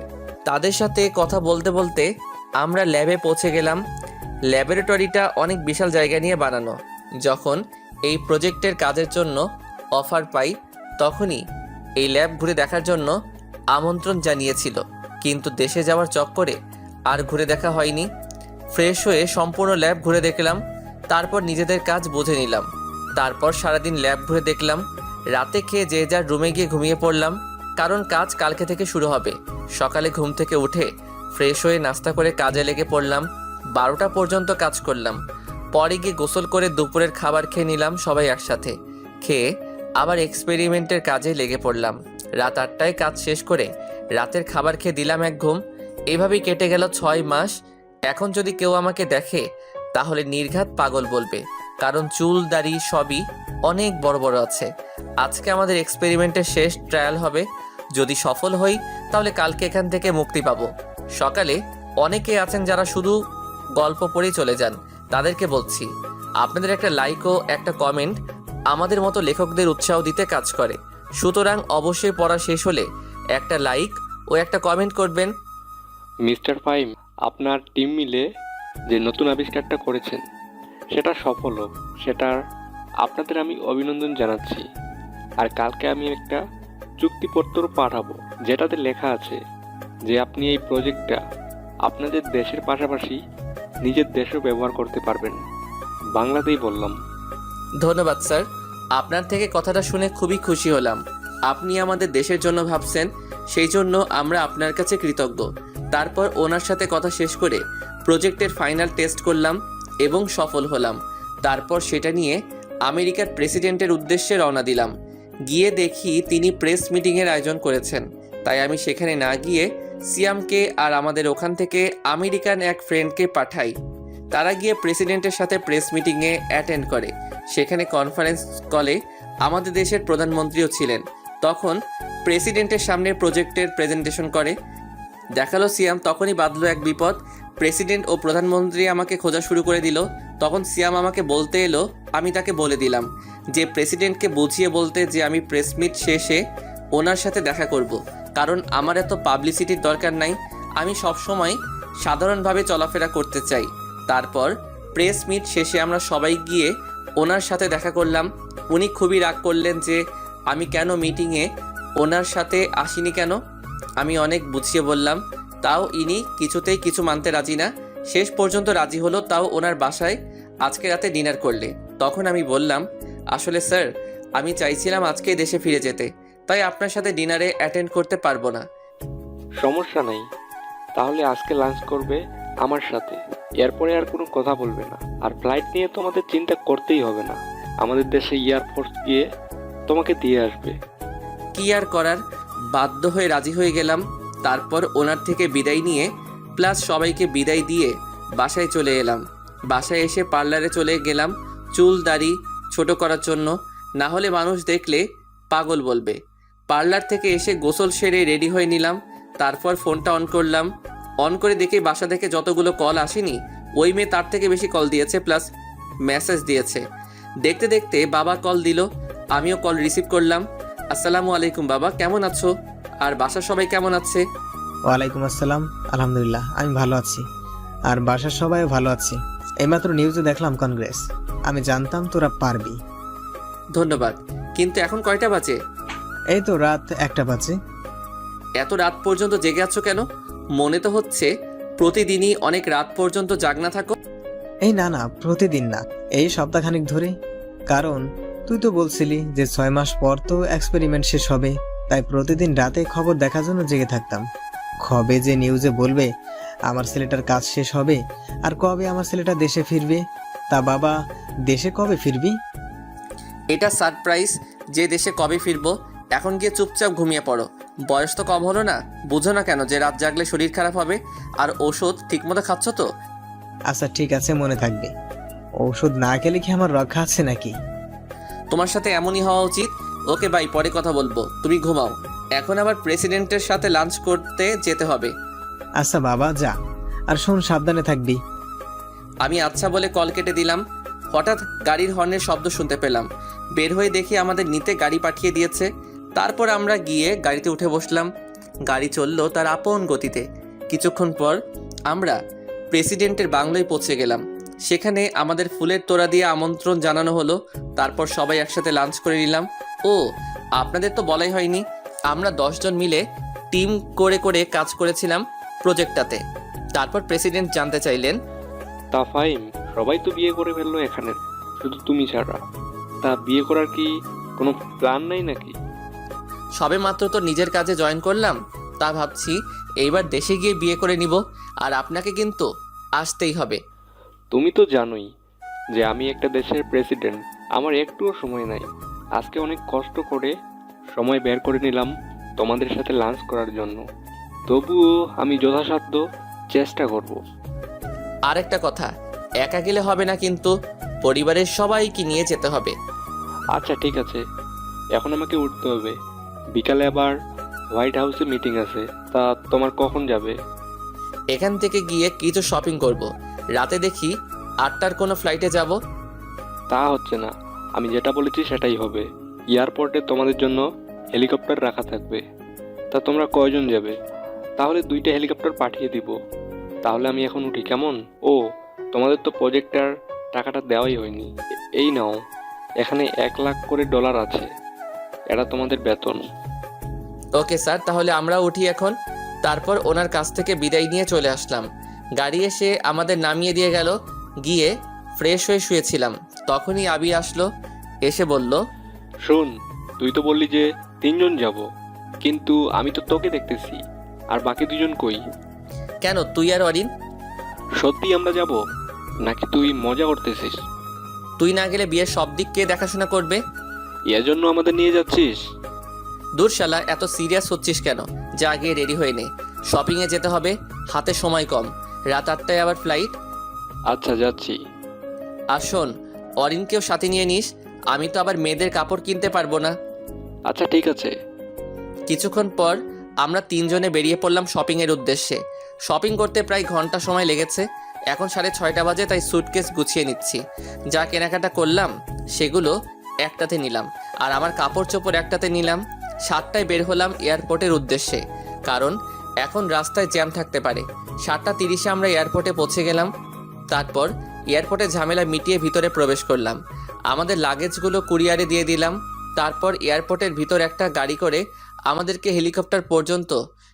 তাদের সাথে কথা বলতে বলতে আমরা ল্যাবে পৌঁছে গেলাম। ল্যাবরেটরিটা অনেক বিশাল জায়গা নিয়ে বানানো। যখন এই প্রজেক্টের কাজের জন্য অফার পাই তখনই এই ল্যাব ঘুরে দেখার জন্য আমন্ত্রণ জানিয়েছিল, কিন্তু দেশে যাওয়ার চক্করে আর ঘুরে দেখা হয়নি। ফ্রেশ হয়ে সম্পূর্ণ ল্যাব ঘুরে দেখলাম, তারপর নিজেদের কাজ বুঝে নিলাম। তারপর সারাদিন ল্যাব ঘুরে দেখলাম। রাতে খেয়ে যে যার রুমে গিয়ে ঘুমিয়ে পড়লাম, কারণ কাজ কালকে থেকে শুরু হবে। সকালে ঘুম থেকে উঠে ফ্রেশ হয়ে নাস্তা করে কাজে লেগে পড়লাম। 12টা পর্যন্ত কাজ করলাম। পরে গিয়ে গোসল করে দুপুরের খাবার খেয়ে নিলাম সবাই একসাথে। খেয়ে আবার এক্সপেরিমেন্টের কাজে লেগে পড়লাম। রাত 8টায় কাজ শেষ করে রাতের খাবার খেয়ে দিলাম এক ঘুম। এভাবেই কেটে গেল 6 মাস। এখন যদি কেউ আমাকে দেখে তাহলে নির্ঘাত পাগল বলবে, কারণ চুল দাড়ি সবই অনেক বড় বড় আছে। আজকে আমাদের এক্সপেরিমেন্টের শেষ ট্রায়াল হবে। যদি সফল হই তাহলে কালকে এখান থেকে মুক্তি পাবো। সকালে অনেকে আছেন যারা শুধু গল্প পড়েই চলে যান, তাদেরকে বলছি আপনাদের একটা লাইক ও একটা কমেন্ট আমাদের মতো লেখকদের উৎসাহ দিতে কাজ করে। সুতরাং অবশ্যই পড়া শেষ হলে একটা লাইক ও একটা কমেন্ট করবেন। মিস্টার ফাইম, আপনার টিম মিলে যে নতুন আবিষ্কারটা করেছেন সেটা সফল হোক, সেটার আপনাদের আমি অভিনন্দন জানাচ্ছি। আর কালকে আমি একটা চুক্তিপত্র পাঠাবো, যেটাতে লেখা আছে যে আপনি এই প্রজেক্টটা আপনাদের দেশের পাশাপাশি নিজের দেশেও ব্যবহার করতে পারবেন। বাংলাতেই বললাম। ধন্যবাদ স্যার, আপনার থেকে কথাটা শুনে খুবই খুশি হলাম। আপনি আমাদের দেশের জন্য ভাবছেন, সেই জন্য আমরা আপনার কাছে কৃতজ্ঞ। তারপর ওনার সাথে কথা শেষ করে প্রজেক্টের ফাইনাল টেস্ট করলাম এবং সফল হলাম। তারপর সেটা নিয়ে আমেরিকার প্রেসিডেন্টের উদ্দেশ্যে রওনা দিলাম। গিয়ে দেখি তিনি প্রেস মিটিংয়ের আয়োজন করেছেন, তাই আমি সেখানে না গিয়ে সিয়ামকে আর আমাদের ওখান থেকে আমেরিকান এক ফ্রেন্ডকে পাঠাই। তারা গিয়ে প্রেসিডেন্টের সাথে প্রেস মিটিংয়ে অ্যাটেন্ড করে। সেখানে কনফারেন্স কলে আমাদের দেশের প্রধানমন্ত্রীও ছিলেন। তখন প্রেসিডেন্টের সামনে প্রজেক্টের প্রেজেন্টেশন করে দেখালো সিয়াম। তখনই বাঁধলো এক বিপদ। প্রেসিডেন্ট ও প্রধানমন্ত্রী আমাকে খোঁজা শুরু করে দিল। তখন সিয়াম আমাকে বলতে এলো, আমি তাকে বলে দিলাম যে প্রেসিডেন্টকে বুঝিয়ে বলতে যে আমি প্রেস মিট শেষে ওনার সাথে দেখা করব, কারণ আমার এত পাবলিসিটির দরকার নাই। আমি সবসময় সাধারণভাবে চলাফেরা করতে চাই। তারপর প্রেস মিট শেষে আমরা সবাই গিয়ে ওনার সাথে দেখা করলাম। উনি খুবই রাগ করলেন যে আমি কেন মিটিংয়ে ওনার সাথে আসিনি কেন। আমি অনেক বুঝিয়ে বললাম, তাও ইনি কিছুতেই কিছু মানতে রাজি না। শেষ পর্যন্ত রাজি হলো, তাও ওনার বাসায় আজকে রাতে ডিনার করলে। তখন আমি বললাম, আসলে স্যার আমি চাইছিলাম আজকেই দেশে ফিরে যেতে, তাই আপনার সাথে ডিনারে অ্যাটেন্ড করতে পারবো না। সমস্যা নাই, তাহলে আজকে লাঞ্চ করবে আমার সাথে, এরপরে আর কোনো কথা বলবে না। আর ফ্লাইট নিয়ে তোমাদের চিন্তা করতেই হবে না, আমাদের দেশে এয়ারফোর্স গিয়ে তোমাকে দিয়ে আসবে। কি আর করার, বাধ্য হয়ে রাজি হয়ে গেলাম। তারপর ওনার থেকে বিদায় নিয়ে প্লাস সবাইকে বিদায় দিয়ে বাসায় চলে এলাম। বাসায় এসে পার্লারে চলে গেলাম চুল দাড়ি ছোট করার জন্য, না হলে মানুষ দেখলে পাগল বলবে। পার্লার থেকে এসে গোসল সেরে রেডি হয়ে নিলাম। তারপর ফোনটা অন করলাম। অন করে দেখে বাসা থেকে যতগুলো কল আসেনি, ওই মেয়ে তার থেকে বেশি কল দিয়েছে প্লাস মেসেজ দিয়েছে। দেখতে দেখতে বাবা কল দিল, আমিও কল রিসিভ করলাম। আসসালামু আলাইকুম বাবা, কেমন আছো? আর বাসার সবাই কেমন আছে? ওয়ালাইকুম আসসালাম, আলহামদুলিল্লাহ আমি ভালো আছি, আর বাসার সবাইও ভালো আছে। এইমাত্র নিউজে দেখলাম কংগ্রেস। আমি জানতাম তোরা পারবি। ধন্যবাদ, কিন্তু এখন কয়টা বাজে? এই তো রাত 1টা বাজে। এত রাত পর্যন্ত জেগে আছো কেন? মনে তো হচ্ছে প্রতিদিনই অনেক রাত পর্যন্ত জাগনা থাকো। এই না না, প্রতিদিন না, এই সপ্তাহখানিক ধরে। কারণ তুই তো বলছিলি যে 6 মাস পর তো এক্সপেরিমেন্ট শেষ হবে, তাই প্রতিদিন রাতে খবর দেখার জন্য জেগে থাকতাম। কবে যে নিউজে বলবে আমার ছেলেটার কাজ শেষ হবে, আর কবে আমার ছেলেটা দেশে ফিরবে। তা বাবা, দেশে কবে ফিরবি? এটা সারপ্রাইজ যে দেশে কবে ফিরবো। এখন গিয়ে চুপচাপ ঘুমিয়ে পড়ো। বয়স তো কম হলো না, বুঝো না কেন যে রাত জাগলে শরীর খারাপ হবে? আর ওষুধ ঠিকমতো খাচ্ছ তো? আচ্ছা ঠিক আছে, মনে থাকবে। ঔষধ না খেলে কি আমার রক্ষা আছে নাকি? তোমার সাথে এমনই হওয়া উচিত। ওকে বাই, পরে কথা বলবো, তুমি ঘুমাও। এখন আবার প্রেসিডেন্টের সাথে লাঞ্চ করতে যেতে হবে। আচ্ছা বাবা, যা। আর শোন, সাবধানে থাকবি। আমি আচ্ছা বলে কল কেটে দিলাম। হঠাৎ গাড়ির হর্নের শব্দ শুনতে পেলাম। বের হয়ে দেখি আমাদের নিতে গাড়ি পাঠিয়ে দিয়েছে। তারপর আমরা গিয়ে গাড়িতে উঠে বসলাম। গাড়ি চললো তার আপন গতিতে। কিছুক্ষণ পর আমরা প্রেসিডেন্টের বাংলোয় পৌঁছে গেলাম। সেখানে আমাদের ফুলের তোড়া দিয়ে আমন্ত্রণ জানানো হলো। তারপর সবাই একসাথে লাঞ্চ করে নিলাম। ও, আপনাদের তো বলাই হয়নি, আমরা 10 জন মিলে টিম করে করে কাজ করেছিলাম প্রজেক্টটাতে। তারপর প্রেসিডেন্ট জানতে চাইলেন, তা ফাইম, সবাই তো বিয়ে করে ফেললো এখানে, শুধু তুমি ছাড়া। তা বিয়ে করার কি কোনো প্ল্যান নাই নাকি? সবে মাত্র তো নিজের কাজে জয়েন করলাম, তা ভাবছি এইবার দেশে গিয়ে বিয়ে করে নিব। আর আপনাকে কিন্তু আসতেই হবে। তুমি তো জানোই যে আমি একটা দেশের প্রেসিডেন্ট, আমার একটুও সময় নাই। আজকে অনেক কষ্ট করে সময় বের করে নিলাম তোমাদের সাথে লাঞ্চ করার জন্য। তবুও আমি যথাসাধ্য চেষ্টা করব। আর একটা কথা, একা গেলে হবে না কিন্তু, পরিবারের সবাইকে নিয়ে যেতে হবে। আচ্ছা ঠিক আছে, এখন আমাকে উঠতে হবে। বিকালে আবার হোয়াইট হাউসে মিটিং আছে। তা তোমার কখন যাবে? এখান থেকে গিয়ে কিছু শপিং করব। রাতে দেখি 8টার কোনো ফ্লাইটে যাব। তা হচ্ছে না, আমি যেটা বলেছি সেটাই হবে। এয়ারপোর্টে তোমাদের জন্য হেলিকপ্টার রাখা থাকবে। তা তোমরা কয়জন যাবে? তাহলে 2টা হেলিকপ্টার পাঠিয়ে দিব। তাহলে আমি এখন উঠি, কেমন? ও, তোমাদের তো প্রজেক্টটার টাকাটা দেওয়াই হয়নি। এই নাও, এখানে $1 লাখ করে আছে। এটা তোমাদের বেতন। ওকে স্যার, তাহলে আমরা উঠি এখন। তারপর ওনার কাছ থেকে বিদায় নিয়ে চলে আসলাম। গাড়ি এসে আমাদের নামিয়ে দিয়ে গেল। গিয়ে ফ্রেশ হয়ে শুয়েছিলাম, তখনই আবি আসলো। এসে বলল, শোন, তুই তো বললি যে 3 জন যাব, কিন্তু আমি তো তোকে দেখতেছি। আর বাকি 2 জন কই? কেন, তুই আর অরিন? সত্যি আমরা যাব নাকি তুই মজা করতেছিস? তুই না গেলে বিয়ের সব দিক কে দেখাশোনা করবে? এর জন্য আমাদের নিয়ে যাচ্ছিস? দূর শালা, এত সিরিয়াস হচ্ছিস কেন? যা গিয়ে রেডি হয়ে নে, শপিংয়ে যেতে হবে, হাতে সময় কম। রাত 8টায় আবার ফ্লাইট। আচ্ছা, যাচ্ছি। আর শোন, অরিনকেও সাথে নিয়ে নিস, আমি তো আবার মেয়েদের কাপড় কিনতে পারবো না। আচ্ছা ঠিক আছে। কিছুক্ষণ পর আমরা 3 জনে বেরিয়ে পড়লাম শপিংয়ের উদ্দেশ্যে। শপিং করতে প্রায় ঘন্টা সময় লেগেছে। এখন 6:30 বাজে, তাই সুটকেস গুছিয়ে নিচ্ছি। যা কেনাকাটা করলাম সেগুলো একটাতে নিলাম, আর আমার কাপড় চোপড় একটাতে নিলাম। 7টায় বের হলাম এয়ারপোর্টের উদ্দেশ্যে, কারণ এখন রাস্তায় জ্যাম থাকতে পারে। 7:30-এ আমরা এয়ারপোর্টে পৌঁছে গেলাম। তারপর এয়ারপোর্টে ঝামেলা মিটিয়ে ভিতরে প্রবেশ করলাম। আমাদের লাগেজগুলো কুরিয়ারে দিয়ে দিলাম। তারপর এয়ারপোর্টের ভিতর একটা গাড়ি করে আমাদেরকে হেলিকপ্টার পর্যন্ত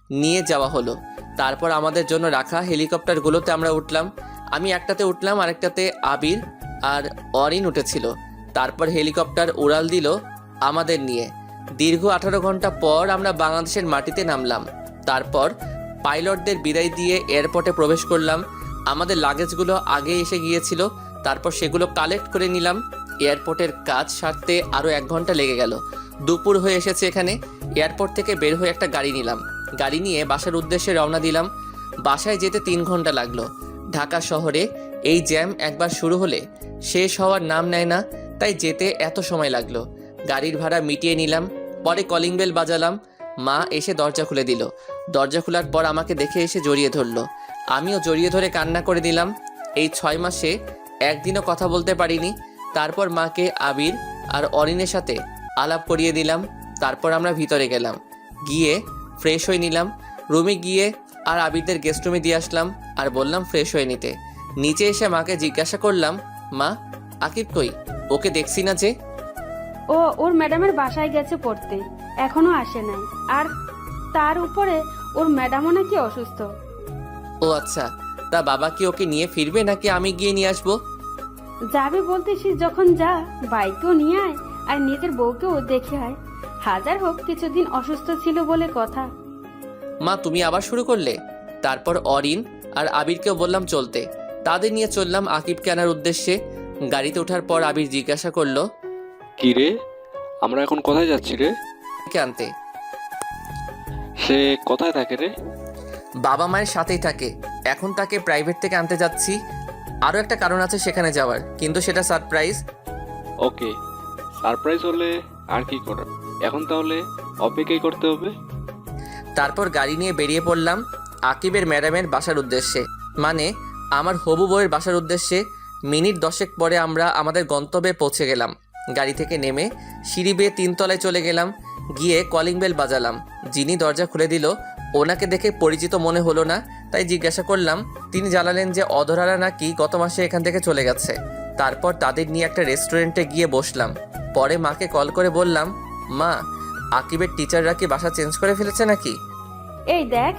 নিয়ে যাওয়া হলো। তারপর আমাদের জন্য রাখা হেলিকপ্টারগুলোতে আমরা উঠলাম। আমি একটাতে উঠলাম, আরেকটাতে আবির আর অরিন উঠেছিল। তারপর হেলিকপ্টার উড়াল দিল আমাদের নিয়ে। দীর্ঘ 18 ঘন্টা পর আমরা বাংলাদেশের মাটিতে নামলাম। তারপর পাইলটদের বিদায় দিয়ে এয়ারপোর্টে প্রবেশ করলাম। আমাদের লাগেজগুলো আগে এসে গিয়েছিল, তারপর সেগুলো কালেক্ট করে নিলাম। এয়ারপোর্টের কাজ সারতে আরও 1 ঘন্টা লেগে গেল। দুপুর হয়ে এসেছে এখানে। এয়ারপোর্ট থেকে বের হয়ে একটা গাড়ি নিলাম। গাড়ি নিয়ে বাসার উদ্দেশ্যে রওনা দিলাম। বাসায় যেতে 3 ঘন্টা লাগলো। ঢাকা শহরে এই জ্যাম একবার শুরু হলে শেষ হওয়ার নাম নেয় না, তাই যেতে এত সময় লাগলো। গাড়ির ভাড়া মিটিয়ে নিলাম। পরে কলিং বেল বাজালাম। মা এসে দরজা খুলে দিল। দরজা খোলার পর আমাকে দেখে এসে জড়িয়ে ধরলো। আমিও জড়িয়ে ধরে কান্না করে দিলাম। এই 6 মাসে একদিনও কথা বলতে পারিনি। তারপর মাকে আবির আর অরিনের সাথে আলাপ করিয়ে দিলাম। তারপর আমরা ভিতরে গেলাম, গিয়ে ফ্রেশ হয়ে নিলাম। রুমে গিয়ে আর আবিরদের গেস্ট রুমে দিয়ে আসলাম আর বললাম ফ্রেশ হয়ে নিতে। নিচে এসে মাকে জিজ্ঞাসা করলাম, মা, আকিব কই? ওকে দেখছি না যে। ও ওর ম্যাডামের বাসায় গেছে পড়তে, এখনো আসে নাই। আর তার উপরে ওর ম্যাডামও নাকি অসুস্থ। ও আচ্ছা, তা বাবা কি ওকে নিয়ে ফিরবে নাকি আমি গিয়ে নিয়ে আসবো? যাবে বলতেছিস যখন যা, বাইকেও নিয়ে আয় আর নিজের বউকেও দেখে আয়। হাজার হোক কিছুদিন অসুস্থ ছিল বলে কথা। মা তুমি আবার শুরু করলে? তারপর অরিন আর আবিরকেও বললাম চলতে। তাদের নিয়ে চললাম আকিবকে আনার উদ্দেশ্যে। গাড়িতে ওঠার পর আবির জিজ্ঞাসা করলো, কি রে, আমরা এখন কোথায় যাচ্ছি রে? কে আনতে? সে কোথায় থাকে রে? বাবা মায়ের সাথেই থাকে। এখন তাকে প্রাইভেট থেকে আনতে যাচ্ছি। আরও একটা কারণ আছে সেখানে যাওয়ার, কিন্তু সেটা সারপ্রাইজ। ওকে, সারপ্রাইজ হলে আর কি করার, এখন তাহলে অপেক্ষাই করতে হবে। তারপর গাড়ি নিয়ে বেরিয়ে পড়লাম আকিবের ম্যাডামের বাসার উদ্দেশ্যে, মানে আমার হবু বউয়ের বাসার উদ্দেশ্যে। মিনিট 10 পরে আমরা আমাদের গন্তব্যে পৌঁছে গেলাম। গাড়ি থেকে নেমে সিঁড়ি বেয়ে 3 তলায় চলে গেলাম। গিয়ে কলিং বেল বাজালাম। যিনি দরজা খুলে দিল ওনাকে দেখে পরিচিত মনে হলো না, তাই জিজ্ঞাসা করলাম। তিনি জানালেন যে অধরারা নাকি গত মাসে এখান থেকে চলে গেছে। তারপর তাদের নিয়ে একটা রেস্টুরেন্টে গিয়ে বসলাম। পরে মাকে কল করে বললাম, মা আকিবের টিচাররা কি বাসা চেঞ্জ করে ফেলেছে নাকি? এই দেখ,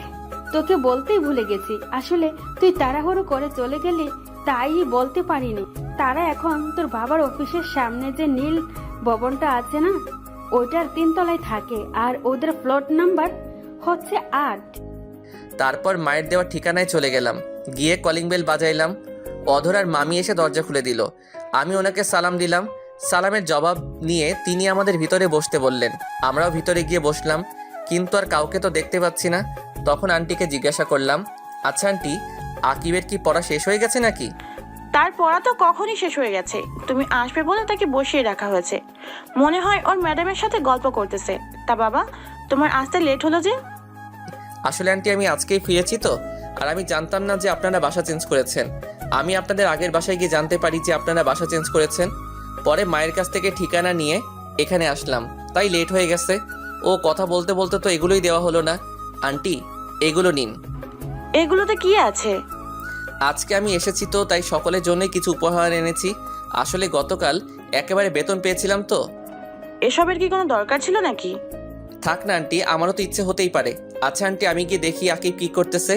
তোকে বলতেই ভুলে গেছি, আসলে তুই তাড়াহুড়ো করে চলে গেলি তাই বলতে পারিনি। তারা এখন তোর বাবার অফিসের সামনে যে নীল ভবনটা আছে না, ওইটার 3 তলায় থাকে, আর ওদের ফ্লোর নাম্বার হচ্ছে 8। তারপর মায়ের দেওয়া ঠিকানায় চলে গেলাম। গিয়ে কলিং বেল বাজাইলাম। অধরার মামি এসে দরজা খুলে দিল। আমি ওনাকে সালাম দিলাম। সালামের জবাব নিয়ে তিনি আমাদের ভিতরে বসতে বললেন। আমরাও ভিতরে গিয়ে বসলাম, কিন্তু আর কাউকে তো দেখতে পাচ্ছি না। তখন আন্টিকে জিজ্ঞাসা করলাম, আচ্ছা আন্টি, আকিবের কি পড়া শেষ হয়ে গেছে নাকি? তার পড়া তো কখনই শেষ হয়ে গেছে, তুমি আসবে বলে তাকে বসিয়ে রাখা হয়েছে। মনে হয় ওর ম্যাডামের সাথে গল্প করতেছে। তা বাবা, তোমার আসতে লেট হলো যে? আসলে আন্টি আমি আজকেই ফিরেছি তো, আর আমি জানতাম না যে আপনারা বাসা চেঞ্জ করেছেন। আমি আপনাদের আগের বাসায় গিয়ে জানতে পারি যে আপনারা বাসা চেঞ্জ করেছেন। পরে মায়ের কাছ থেকে ঠিকানা নিয়ে এখানে আসলাম, তাই লেট হয়ে গেছে। ও কথা বলতে বলতে তো এগুলোই দেওয়া হলো না। আন্টি এগুলো নিন। এগুলোতে কি আছে? আজকে আমি এসেছি তো, তাই সকলের জন্যই কিছু উপহার এনেছি। আসলে গতকাল একেবারে বেতন পেয়েছিলাম তো। এসবের কি কোনো দরকার ছিল নাকি? থাক না আন্টি, আমারও তো ইচ্ছে হতেই পারে। আচ্ছা আন্টি, আমি গিয়ে দেখি আকিব কি করতেছে।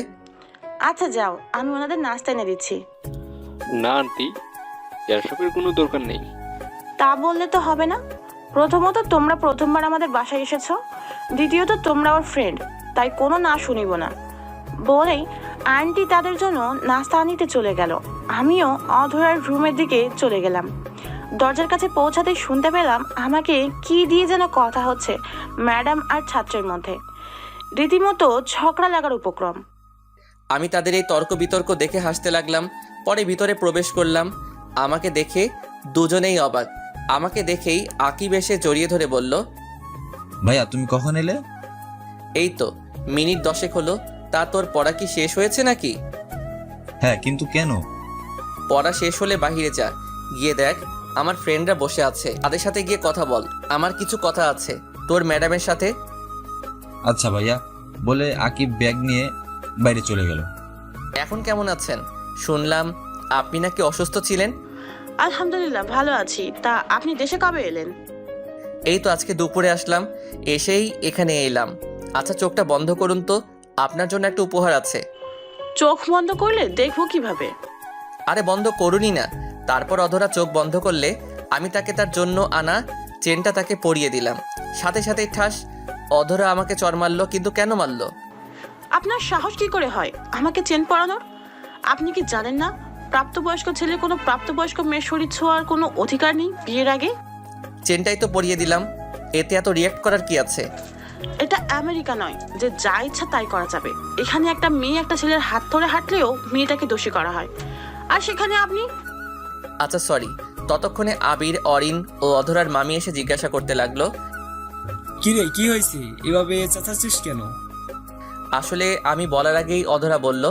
আচ্ছা যাও, আমি ওনাদের নাস্তা এনে দিচ্ছি। না আন্টি, এসবের কোনো দরকার নেই। তা বললে তো হবে না। প্রথমত তোমরা প্রথমবার আমাদের বাসায় এসেছো, দ্বিতীয়ত তোমরা ওর ফ্রেন্ড, তাই কোনো না শুনিব না বলেই আন্টি তাদের জন্য নাস্তা আনিতে চলে গেল। আমিও অধরার রুমের দিকে চলে গেলাম। দরজার কাছে পৌঁছাতেই শুনতে পেলাম আমাকে কি দিয়ে যেন কথা হচ্ছে ম্যাডাম আর ছাত্রের মধ্যে। রীতিমতো ঝগড়া লাগার উপক্রম। আমি তাদের এই তর্ক বিতর্ক দেখে হাসতে লাগলাম। পরে ভিতরে প্রবেশ করলাম। আমাকে দেখে দুজনেই অবাক। আমাকে দেখেই আকিব এসে জড়িয়ে ধরে বলল, ভাইয়া তুমি কখন এলে? এই তো মিনিট 10 হলো। তা তোর পড়া কি শেষ হয়েছে নাকি? হ্যাঁ, কিন্তু কেন? পড়া শেষ হলে বাহিরে যা, গিয়ে দেখ আমার ফ্রেন্ডরা বসে আছে, তাদের সাথে গিয়ে কথা বল। আমার কিছু কথা আছে তোর ম্যাডামের সাথে। আচ্ছা ভাইয়া বলে আকিব ব্যাগ নিয়ে বাইরে চলে গেল। এখন কেমন আছেন? শুনলাম আপনি নাকি অসুস্থ ছিলেন। আলহামদুলিল্লাহ ভালো আছি। তা আপনি দেশে কবে এলেন? এই তো আজকে দুপুরে আসলাম, এসেই এখানে এলাম। আচ্ছা চোখটা বন্ধ করুন তো, আপনার জন্য একটা উপহার আছে। চোখ বন্ধ করলে দেখবো কিভাবে? আরে বন্ধ করুনই না। তারপর অধরা চোখ বন্ধ করলে আমি তাকে তার জন্য আনা চেনটা তাকে পরিয়ে দিলাম। সাথে সাথেই ঠাস, অধরা আমাকে চড় মারলো। কিন্তু কেন মারলো? আপনার সাহস কি করে হয় আমাকে চেন পরানোর? আপনি কি জানেন না প্রাপ্তবয়স্ক ছেলে কোনো প্রাপ্তবয়স্ক মেয়ের শরীর ছোঁয়ার কোনো অধিকার নেই বিয়ের আগে? চেনটাই তো পরিয়ে দিলাম, এতে এত রিয়াক্ট করার কি আছে? এটা আমেরিকা নয় যে যা ইচ্ছা তাই করা যাবে। এখানে একটা মেয়ে একটা ছেলের হাত ধরে হাঁটলেও মেয়েটাকে দোষী করা হয়, আর সেখানে আপনি। আচ্ছা সরি। ততক্ষণে আবির, অরিন ও অধরার মামি এসে জিজ্ঞাসা করতে লাগলো, কিরে কি হয়েছে, এভাবে চেঁচাচ্ছিস কেন? আসলে আমি বলার আগেই অধরা বলল,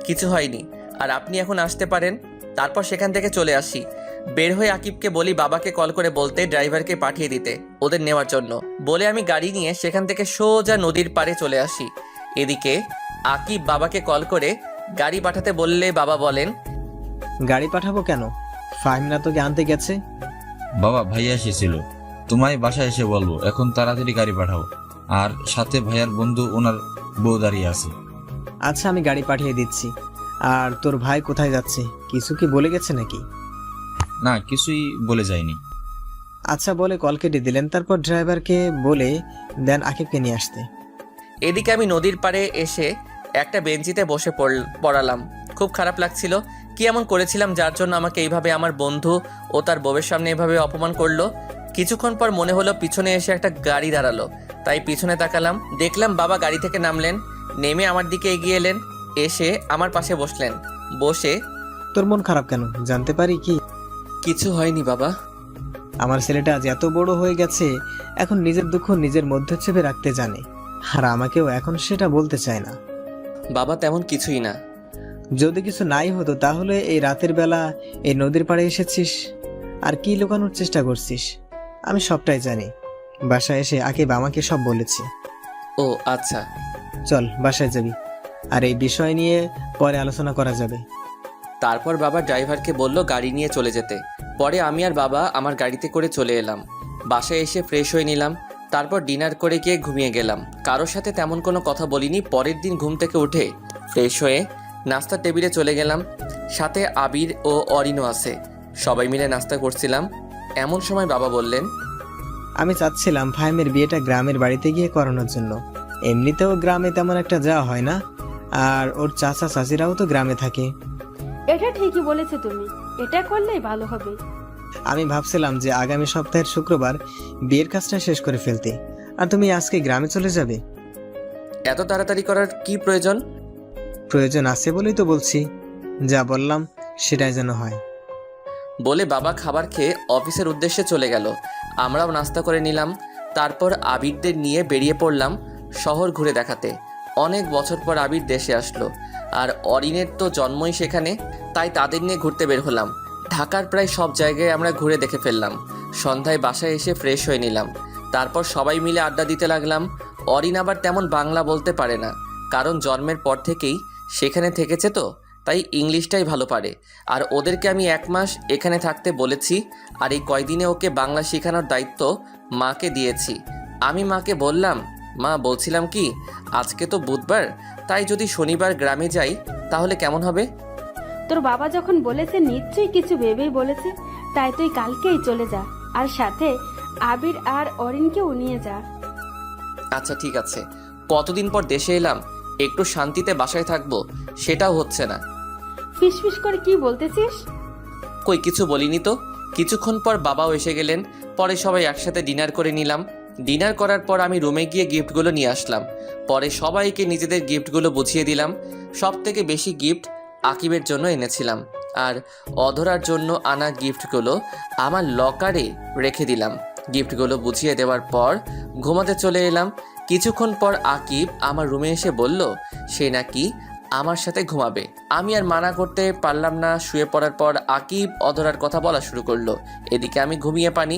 কিছু হয়নি, আর আপনি এখন আসতে পারেন। তারপর সেখান থেকে চলে আসি। বের হয়ে আকিবকে বলি বাবাকে কল করে বলতে ড্রাইভারকে পাঠিয়ে দিতে ওদের নেওয়ার জন্য। বলে আমি গাড়ি নিয়ে সেখান থেকে সোজা নদীর পাড়ে চলে আসি। এদিকে আকিব বাবাকে কল করে গাড়ি পাঠাতে বললে বাবা বলেন, গাড়ি পাঠাবো কেন? ফাহিমরা তোকে আনতে গেছে। বাবা ভাইয়া এসেছিল, তোমায় বাসায় এসে বলবো এখন তাড়াতাড়ি গাড়ি পাঠাও। আর সাথে ভাইয়ার বন্ধু ওনার বউ দাঁড়িয়ে আছে। আচ্ছা আমি গাড়ি পাঠিয়ে দিচ্ছি। আর তোর ভাই কোথায় যাচ্ছে, কিছু কি বলে গেছে নাকি? না, কিছুই বলে যায়নি। আচ্ছা বলে কল কেটে দিলেন, তারপর ড্রাইভারকে বলে দেন আকিবকে নিয়ে আসতে। এদিকে আমি নদীর পাড়ে এসে একটা বেঞ্চিতে বসে পড়ালাম। খুব খারাপ লাগছিল। কি এমন করেছিলাম যার জন্য আমাকে এইভাবে আমার বন্ধু ও তার বউয়ের সামনে এভাবে অপমান করলো। কিছুক্ষণ পর মনে হলো পিছনে এসে একটা গাড়ি দাঁড়ালো, তাই পিছনে তাকালাম। দেখলাম বাবা গাড়ি থেকে নামলেন, নেমে আমার দিকে এগিয়ে এলেন, এসে আমার পাশে বসলেন। বসে, তোর মন খারাপ কেন জানতে পারি কি? কিছু হয়নি বাবা। আমার ছেলেটা আজ এত বড় হয়ে গেছে, এখন নিজের দুঃখ নিজের মধ্যে চেপে রাখতে জানে, আর আমাকেও এখন সেটা বলতে চায় না। বাবা তেমন কিছুই না। যদি কিছু নাই হতো তাহলে এই রাতের বেলা এই নদীর পাড়ে এসেছিস আর কি লুকানোর চেষ্টা করছিস? আমি সবটাই জানি। বাসায় এসে আকিব আমাকে সব বলেছে। ও আচ্ছা। চল বাসায় যাবি, আর এই বিষয় নিয়ে পরে আলোচনা করা যাবে। তারপর বাবা ড্রাইভারকে বলল গাড়ি নিয়ে চলে যেতে। পরে আমি আর বাবা আমার গাড়িতে করে চলে এলাম। বাসায় এসে ফ্রেশ হয়ে নিলাম, তারপর ডিনার করে গিয়ে ঘুমিয়ে গেলাম। কারোর সাথে তেমন কোনো কথা বলিনি। পরের দিন ঘুম থেকে উঠে ফ্রেশ হয়ে নাস্তার টেবিলে চলে গেলাম। সাথে আবির ও অরিনও আছে। সবাই মিলে নাস্তা করছিলাম। এমন সময় বাবা বললেন, আমি চাচ্ছিলাম ফাহিমের বিয়েটা গ্রামের বাড়িতে গিয়ে করানোর জন্য। এমনিতেও গ্রামে তেমন একটা যাওয়া হয় না, আর ওর চাচা চাচিরাও তো গ্রামে থাকে। এটা ঠিকই বলেছে তুমি, এটা করলেই ভালো হবে। আমি ভাবছিলাম যে আগামী সপ্তাহের শুক্রবার বিয়ের কাজটা শেষ করে ফেলতে, আর তুমি আজকে গ্রামে চলে যাবে। এত তাড়াতাড়ি করার কি প্রয়োজন? প্রয়োজন আছে বলেই তো বলছি, যা বললাম সেটাই যেন হয়। বলে বাবা খাবার খেয়ে অফিসের উদ্দেশ্যে চলে গেল। আমরাও নাস্তা করে নিলাম। তারপর আবিরদের নিয়ে বেরিয়ে পড়লাম শহর ঘুরে দেখাতে। অনেক বছর পর আবির দেশে আসলো, আর অরিনের তো জন্মই সেখানে, তাই তাদের নিয়ে ঘুরতে বের হলাম। ঢাকার প্রায় সব জায়গায় আমরা ঘুরে দেখে ফেললাম। সন্ধ্যায় বাসায় এসে ফ্রেশ হয়ে নিলাম। তারপর সবাই মিলে আড্ডা দিতে লাগলাম। অরিন আবার তেমন বাংলা বলতে পারে না, কারণ জন্মের পর থেকেই সেখানে থেকেছে তো, তাই ইংলিশটাই ভালো পারে। আর ওদেরকে আমি 1 মাস এখানে থাকতে বলেছি, আর এই কয়দিনে ওকে বাংলা শেখানোর দায়িত্ব মাকে দিয়েছি। আমি মাকে বললাম, মা বলছিলাম কি, আজকে তো বুধবার, তাই যদি শনিবার গ্রামে যাই তাহলে কেমন হবে? তোর বাবা যখন বলেছে নিশ্চয়ই কিছু ভেবেই বলেছে, তাই তুই কালকেই চলে যা, আর সাথে আবির আর অরিনকেও নিয়ে যা। আচ্ছা ঠিক আছে। কতদিন পর দেশে এলাম, একটু শান্তিতে বাসায় থাকবো, সেটাও হচ্ছে না। ফিসফিস করে কি বলতেছিস? কই কিছু বলিনি তো। কিছুক্ষণ পর বাবাও এসে গেলেন। পরে সবাই একসাথে ডিনার করে নিলাম। ডিনার করার পর আমি রুমে গিয়ে গিফটগুলো নিয়ে আসলাম। পরে সবাইকে নিজেদের গিফটগুলো বুঝিয়ে দিলাম। সব থেকে বেশি গিফট আকিবের জন্য এনেছিলাম, আর অধরার জন্য আনা গিফটগুলো আমার লকারে রেখে দিলাম। গিফটগুলো বুঝিয়ে দেওয়ার পর ঘুমাতে চলে এলাম। কিছুক্ষণ পর আকিব আমার রুমে এসে বলল সে নাকি আমার সাথে ঘুমাবে। আমি আর মানা করতে পারলাম না। শুয়ে পড়ার পর আকিব অধরার কথা বলা শুরু করলো। এদিকে আমি ঘুমিয়ে পানি।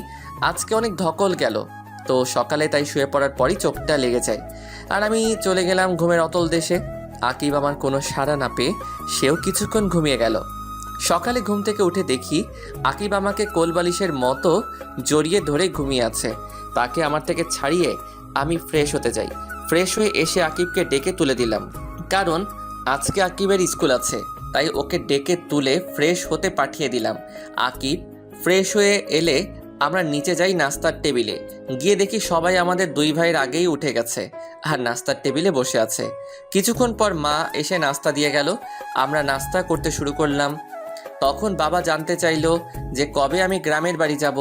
আজকে অনেক ধকল গেল, তো সকালে তাই শুয়ে পড়ার পরই চোখটা লেগে যায়, আর আমি চলে গেলাম ঘুমের অতল দেশে। আকিব আমার কোনো সাড়া না পেয়ে সেও কিছুক্ষণ ঘুমিয়ে গেল। সকালে ঘুম থেকে উঠে দেখি আকিব আমাকে কোলবালিশের মতো জড়িয়ে ধরে ঘুমিয়ে আছে। তাকে আমার থেকে ছাড়িয়ে আমি ফ্রেশ হতে যাই। ফ্রেশ হয়ে এসে আকিবকে ডেকে তুলে দিলাম, কারণ আজকে আকিবের স্কুল আছে, তাই ওকে ডেকে তুলে ফ্রেশ হতে পাঠিয়ে দিলাম। আকিব ফ্রেশ হয়ে এলে আমরা নিচে যাই নাস্তার টেবিলে। গিয়ে দেখি সবাই আমাদের 2 ভাইয়ের আগেই উঠে গেছে আর নাস্তার টেবিলে বসে আছে। কিছুক্ষণ পর মা এসে নাস্তা দিয়ে গেল। আমরা নাস্তা করতে শুরু করলাম। তখন বাবা জানতে চাইলো যে কবে আমি গ্রামের বাড়ি যাব।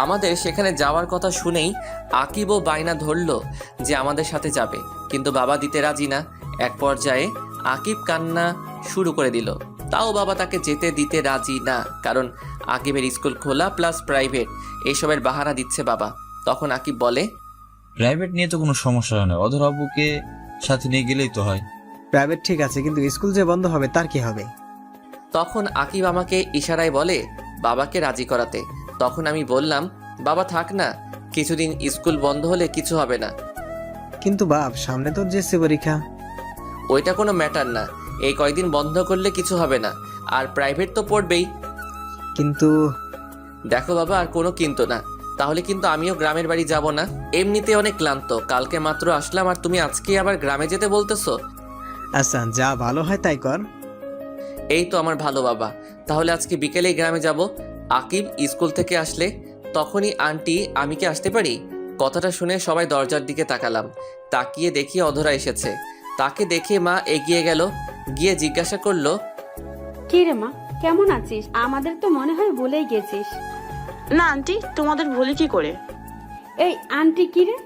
আমাদের সেখানে যাওয়ার কথা শুনেই আকিবও বায়না ধরলো যে আমাদের সাথে যাবে, কিন্তু বাবা দিতে রাজি না। এক পর্যায়ে আকিব কান্না শুরু করে দিল, তাও বাবা তাকে যেতে দিতে রাজি না, কারণ আকিবের স্কুল খোলা প্লাস প্রাইভেট, এইসবের বাহানা দিচ্ছে বাবা। তখন আকিব বলে, প্রাইভেট নিয়ে তো কোনো সমস্যা হয় না, অধর আব্বুকে সাথে নিয়ে গেলেই তো হয়। প্রাইভেট ঠিক আছে, কিন্তু স্কুল যে বন্ধ হবে তার কি হবে? তখন আকিব আমাকে ইশারায় বলে বাবাকে রাজি করাতে। তখন আমি বললাম, বাবা থাক না, কিছুদিন স্কুল বন্ধ হলে কিছু হবে না। কিন্তু বাপ, সামনে তোর জেসি পরীক্ষা। ওইটা কোনো ম্যাটার না, এই কয়দিন বন্ধ করলে কিছু হবে না, আর প্রাইভেট তো পড়বেই। কিন্তু দেখো বাবা, আর কোনো কিন্তু না, তাহলে কিন্তু আমিও গ্রামের বাড়ি যাব না। এমনিতে অনেক ক্লান্ত, কালকে মাত্র আসলাম, আর তুমি আজকে আবার গ্রামে যেতে বলতেছো। আচ্ছা, যা ভালো হয় তাই কর। এই তো আমার ভালো বাবা, তাহলে আজকে বিকেলেই গ্রামে যাব। আকিব স্কুল থেকে আসলে তখনই আন্টি, আমি কি আসতে পারি? কথাটা শুনে সবাই দরজার দিকে তাকালাম। তাকিয়ে দেখি অধরা এসেছে। তাকে দেখে মা এগিয়ে গেল, গিয়ে জিজ্ঞাসা করলো, কি রে মা, কেমন আছিস? আমাদের তো মনে হয় ভুলেই গেছিস। না আন্টি, তোমাদের ভুলি কি করে? এই আন্টি কি রে?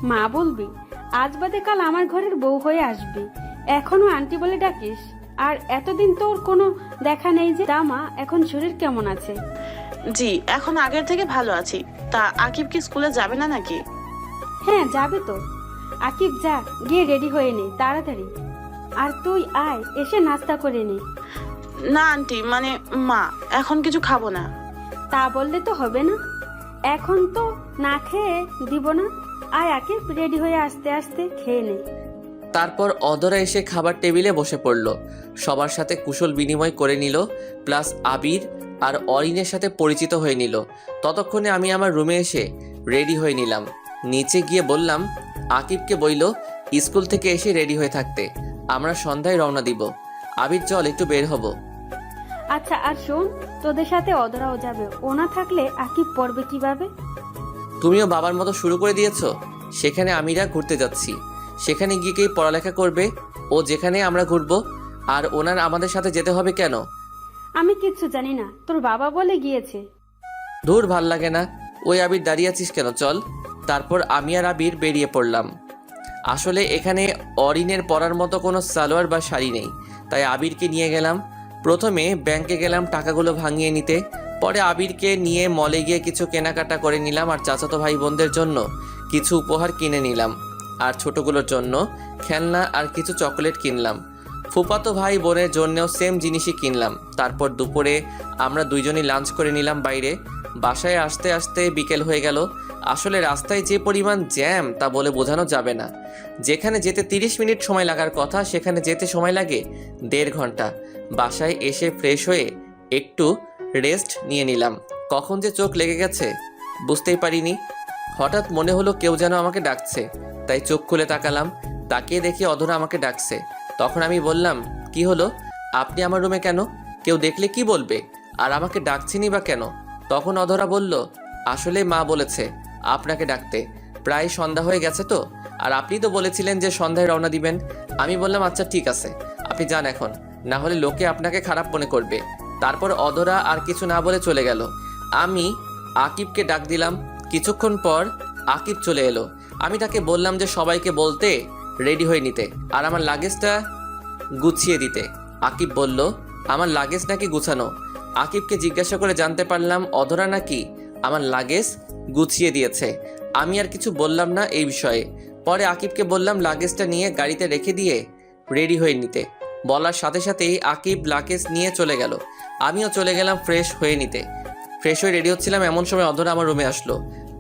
মা বলবি? আজ বাদে কাল আমার ঘরের বউ হয়ে আসবি, এখনো আন্টি বলে ডাকিস? আর এতদিন তোর কোনো দেখা নেই যে। তা মা, এখন শরীর কেমন আছে? জি, এখন আগের থেকে ভালো আছি। তা আকিব কি স্কুলে যাবে না নাকি? হ্যাঁ যাবে তো। আকিব যা, গিয়ে রেডি হয়ে নে তাড়াতাড়ি। আর তুই আয়, এসে নাস্তা করে নে। না আন্টি, মানে মা, এখন কিছু খাবো না। তা বললে তো হবে না, এখন তো না খেয়ে দিব না। আয় আকিব, রেডি হয়ে আস্তে আস্তে খেয়ে নে। তারপর অধরা এসে খাবার টেবিলে বসে পড়ল। সবার সাথে কুশল বিনিময় করে নিল, প্লাস আবির আর অরিনের সাথে পরিচিত হয়ে নিল। ততক্ষণে আমি আমার রুমে এসে রেডি হয়ে নিলাম। নিচে গিয়ে বললাম, আকিবকে বইল স্কুল থেকে এসে রেডি হয়ে থাকতে, আমরা সন্ধ্যায় রওনা দিব। আবির চল, একটু বের হব। আচ্ছা, আর শোন, তোদের সাথে অধরাও যাবে। ও না থাকলে আকিব পড়বে কিভাবে? তুমিও বাবার মতো শুরু করে দিয়েছ। সেখানে আমিরা ঘুরতে যাচ্ছি, সেখানে গিয়ে কে পড়ালেখা করবে? ও যেখানে আমরা ঘুরবো, আর ওনার আমাদের সাথে যেতে হবে কেন? আমি কিচ্ছু জানি না, তোর বাবা বলে গিয়েছে। দূর, ভাল লাগে না। ওই আবির দাঁড়িয়ে আছিস কেন? চল। তারপর আমি আর আবির বেরিয়ে পড়লাম। আসলে এখানে অরিনের পরার মতো কোনো সালোয়ার বা শাড়ি নেই, তাই আবিরকে নিয়ে গেলাম। প্রথমে ব্যাংকে গেলাম টাকাগুলো ভাঙিয়ে নিতে, পরে আবিরকে নিয়ে মলে গিয়ে কিছু কেনাকাটা করে নিলাম, আর চাচাতো ভাই বোনদের জন্য কিছু উপহার কিনে নিলাম, আর ছোটগুলোর জন্য খেলনা আর কিছু চকোলেট কিনলাম। ফুফাতো ভাই বোনের জন্যও সেম জিনিসই কিনলাম। তারপর দুপুরে আমরা দুইজনই লাঞ্চ করে নিলাম বাইরে। বাসায় আসতে আসতে বিকেল হয়ে গেল। আসলে রাস্তায় যে পরিমাণ জ্যাম তা বলে বোঝানো যাবে না। যেখানে যেতে 30 মিনিট সময় লাগার কথা, সেখানে যেতে সময় লাগে 1.5 ঘন্টা। বাসায় এসে ফ্রেশ হয়ে একটু রেস্ট নিয়ে নিলাম। কখন যে চোখ লেগে গেছে বুঝতেই পারিনি। হঠাৎ মনে হলো কেউ যেন আমাকে ডাকছে, তাই চোখ খুলে তাকালাম। তাকিয়ে দেখি অধরা আমাকে ডাকছে। তখন আমি বললাম, কি হলো? আপনি আমার রুমে কেন? কেউ দেখলে কি বলবে? আর আমাকে ডাকছেনই বা কেন? তখন অধরা বলল, আসলে মা বলেছে আপনাকে ডাকতে, প্রায় সন্ধ্যা হয়ে গেছে তো, আর আপনি তো বলেছিলেন যে সন্ধ্যায় রওনা দিবেন। আমি বললাম, আচ্ছা ঠিক আছে, আপনি যান এখন, না হলে লোকে আপনাকে খারাপ মনে করবে। তারপর অধরা আর কিছু না বলে চলে গেল। আমি আকিবকে ডাক দিলাম। কিছুক্ষণ পর আকিব চলে এলো। আমি তাকে বললাম যে সবাইকে বলতে রেডি হয়ে নিতে আর আমার লাগেজটা গুছিয়ে দিতে। আকিব বলল, আমার লাগেজ নাকি গুছানো? আকিবকে জিজ্ঞাসা করে জানতে পারলাম অধরা নাকি আমার লাগেজ গুছিয়ে দিয়েছে। আমি আর কিছু বললাম না এই বিষয়ে। পরে আকিবকে বললাম লাগেজটা নিয়ে গাড়িতে রেখে দিয়ে রেডি হয়ে নিতে। বলার সাথে সাথেই আকিব লাগেজ নিয়ে চলে গেল। আমিও চলে গেলাম ফ্রেশ হয়ে নিতে। ফ্রেশ হয়ে রেডি হচ্ছিলাম, এমন সময় অধরা আমার রুমে আসলো।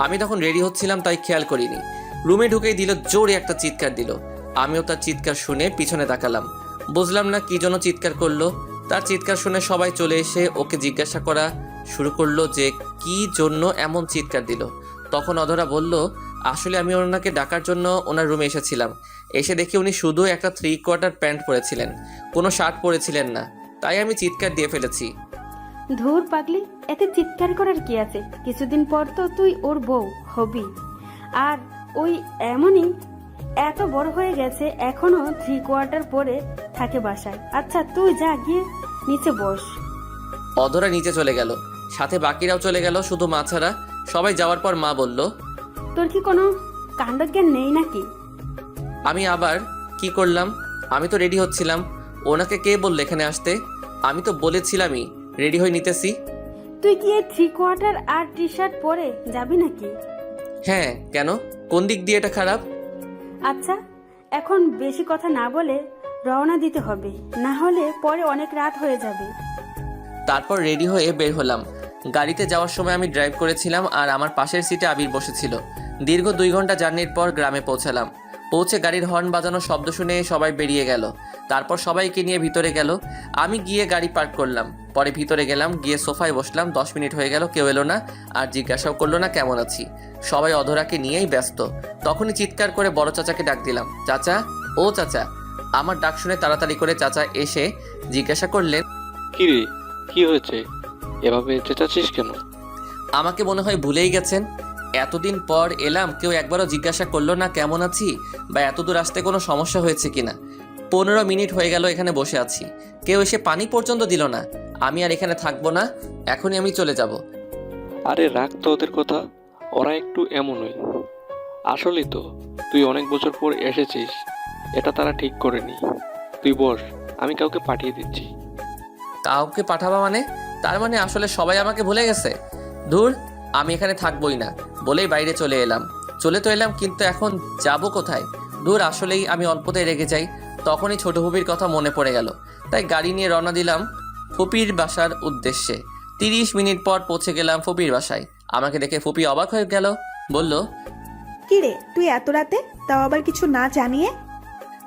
আমি তখন রেডি হচ্ছিলাম তাই খেয়াল করিনি। রুমে ঢুকেই দিল জোরে একটা চিৎকার দিল। আমিও তার চিৎকার শুনে পিছনে তাকালাম। বুঝলাম না কি জন্য চিৎকার করলো। তার চিৎকার শুনে সবাই চলে এসে ওকে জিজ্ঞাসা করা শুরু করলো যে কি জন্য এমন চিৎকার দিল। তখন অধরা বলল, আসলে আমি ওনাকে ডাকার জন্য ওনার রুমে এসেছিলাম। এসে দেখি উনি শুধু একটা 3/4 প্যান্ট পরেছিলেন, কোনো শার্ট পরেছিলেন না, তাই আমি চিৎকার দিয়ে ফেলেছি। ধুর পাগলি, এতে চিৎকার করার কি আছে? কিছুদিন পর তো তুই ওর বউ হবি। আর ওই এমনই এত বড় হয়ে গেছে, এখনো 3/4 পরে থাকে বাসায়। আচ্ছা তুই যা, গিয়ে নিচে বস। অধরা নিচে চলে গেল, সাথে বাকিরাও চলে গেল, শুধু মা ছাড়া। সবাই যাওয়ার পর মা বলল, তোর কি কোনো কাণ্ডজ্ঞান নেই নাকি? আমি আবার কি করলাম? আমি তো রেডি হচ্ছিলাম। ওনাকে কে বললো এখানে আসতে? আমি তো বলেছিলামই রেডি হয়ে নিতেছি। তুই কি এই 3/4 আর টি শার্ট পরে যাবি নাকি? হ্যাঁ, কেন? কোন দিক দিয়ে এটা খারাপ? আচ্ছা, এখন বেশি কথা না বলে রওনা দিতে হবে, না হলে পরে অনেক রাত হয়ে যাবে। তারপর রেডি হয়ে বের হলাম। গাড়িতে যাওয়ার সময় আমি ড্রাইভ করেছিলাম আর আমার পাশের সিটে আবির বসেছিল। দীর্ঘ 2 ঘন্টা জার্নির পর গ্রামে পৌঁছালাম। পৌঁছে গাড়ির হর্ন বাজানোর শব্দ শুনে সবাই বেরিয়ে গেল। তারপর সবাইকে নিয়ে ভিতরে গেল। আমি গিয়ে গাড়ি পার্ক করলাম। পরে ভিতরে গেলাম, গিয়ে সোফায় বসলাম। 10 মিনিট হয়ে গেল, কেউ এলো না আর জিজ্ঞাসাও করলো না কেমন আছি। সবাই অধরাকে নিয়েই ব্যস্ত। তখনই চিৎকার করে বড় চাচাকে ডাক দিলাম, চাচা, ও চাচা। আমার ডাক শুনে তাড়াতাড়ি করে চাচা এসে জিজ্ঞাসা করলেন, কি রে, কি হয়েছে? এভাবে চেঁচাচ্ছিস কেন? আমাকে মনে হয় ভুলেই গেছেন। এতদিন পর এলাম, কেউ একবারও জিজ্ঞাসা করলো না কেমন আছি বা এত দূর আসতে কোনো সমস্যা হয়েছে কিনা। 15 মিনিট হয়ে গেল এখানে বসে আছি, কেউ এসে পানি পর্যন্ত দিল না। আমি আর এখানে থাকবো না, এখনই আমি চলে যাব। আরে রাখ তো ওদের কথা, ওরা একটু এমনই। আসলেই তো তুই অনেক বছর পর এসেছিস, এটা তারা ঠিক করেনি। তুই বস, আমি কাউকে পাঠিয়ে দিচ্ছি। কাউকে পাঠাবা মানে? তার মানে আসলে সবাই আমাকে ভুলে গেছে। ধুর, আমি এখানে থাকবোই না বলেই বাইরে চলে এলাম। চলে তো এলাম, কিন্তু এখন যাব কোথায়? ধুর, আসলেই আমি অল্পতেই রেগে যাই। তখনই ছোট ফুপির কথা মনে পড়ে গেল, তাই গাড়ি নিয়ে রওনা দিলাম ফুপির বাসার উদ্দেশ্যে। 30 মিনিট পর পৌঁছে গেলাম ফুপির বাসায়। আমাকে দেখে ফুপি অবাক হয়ে গেল, বলল, কি রে তুই এত রাতে, তাও আবার কিছু না জানিয়ে?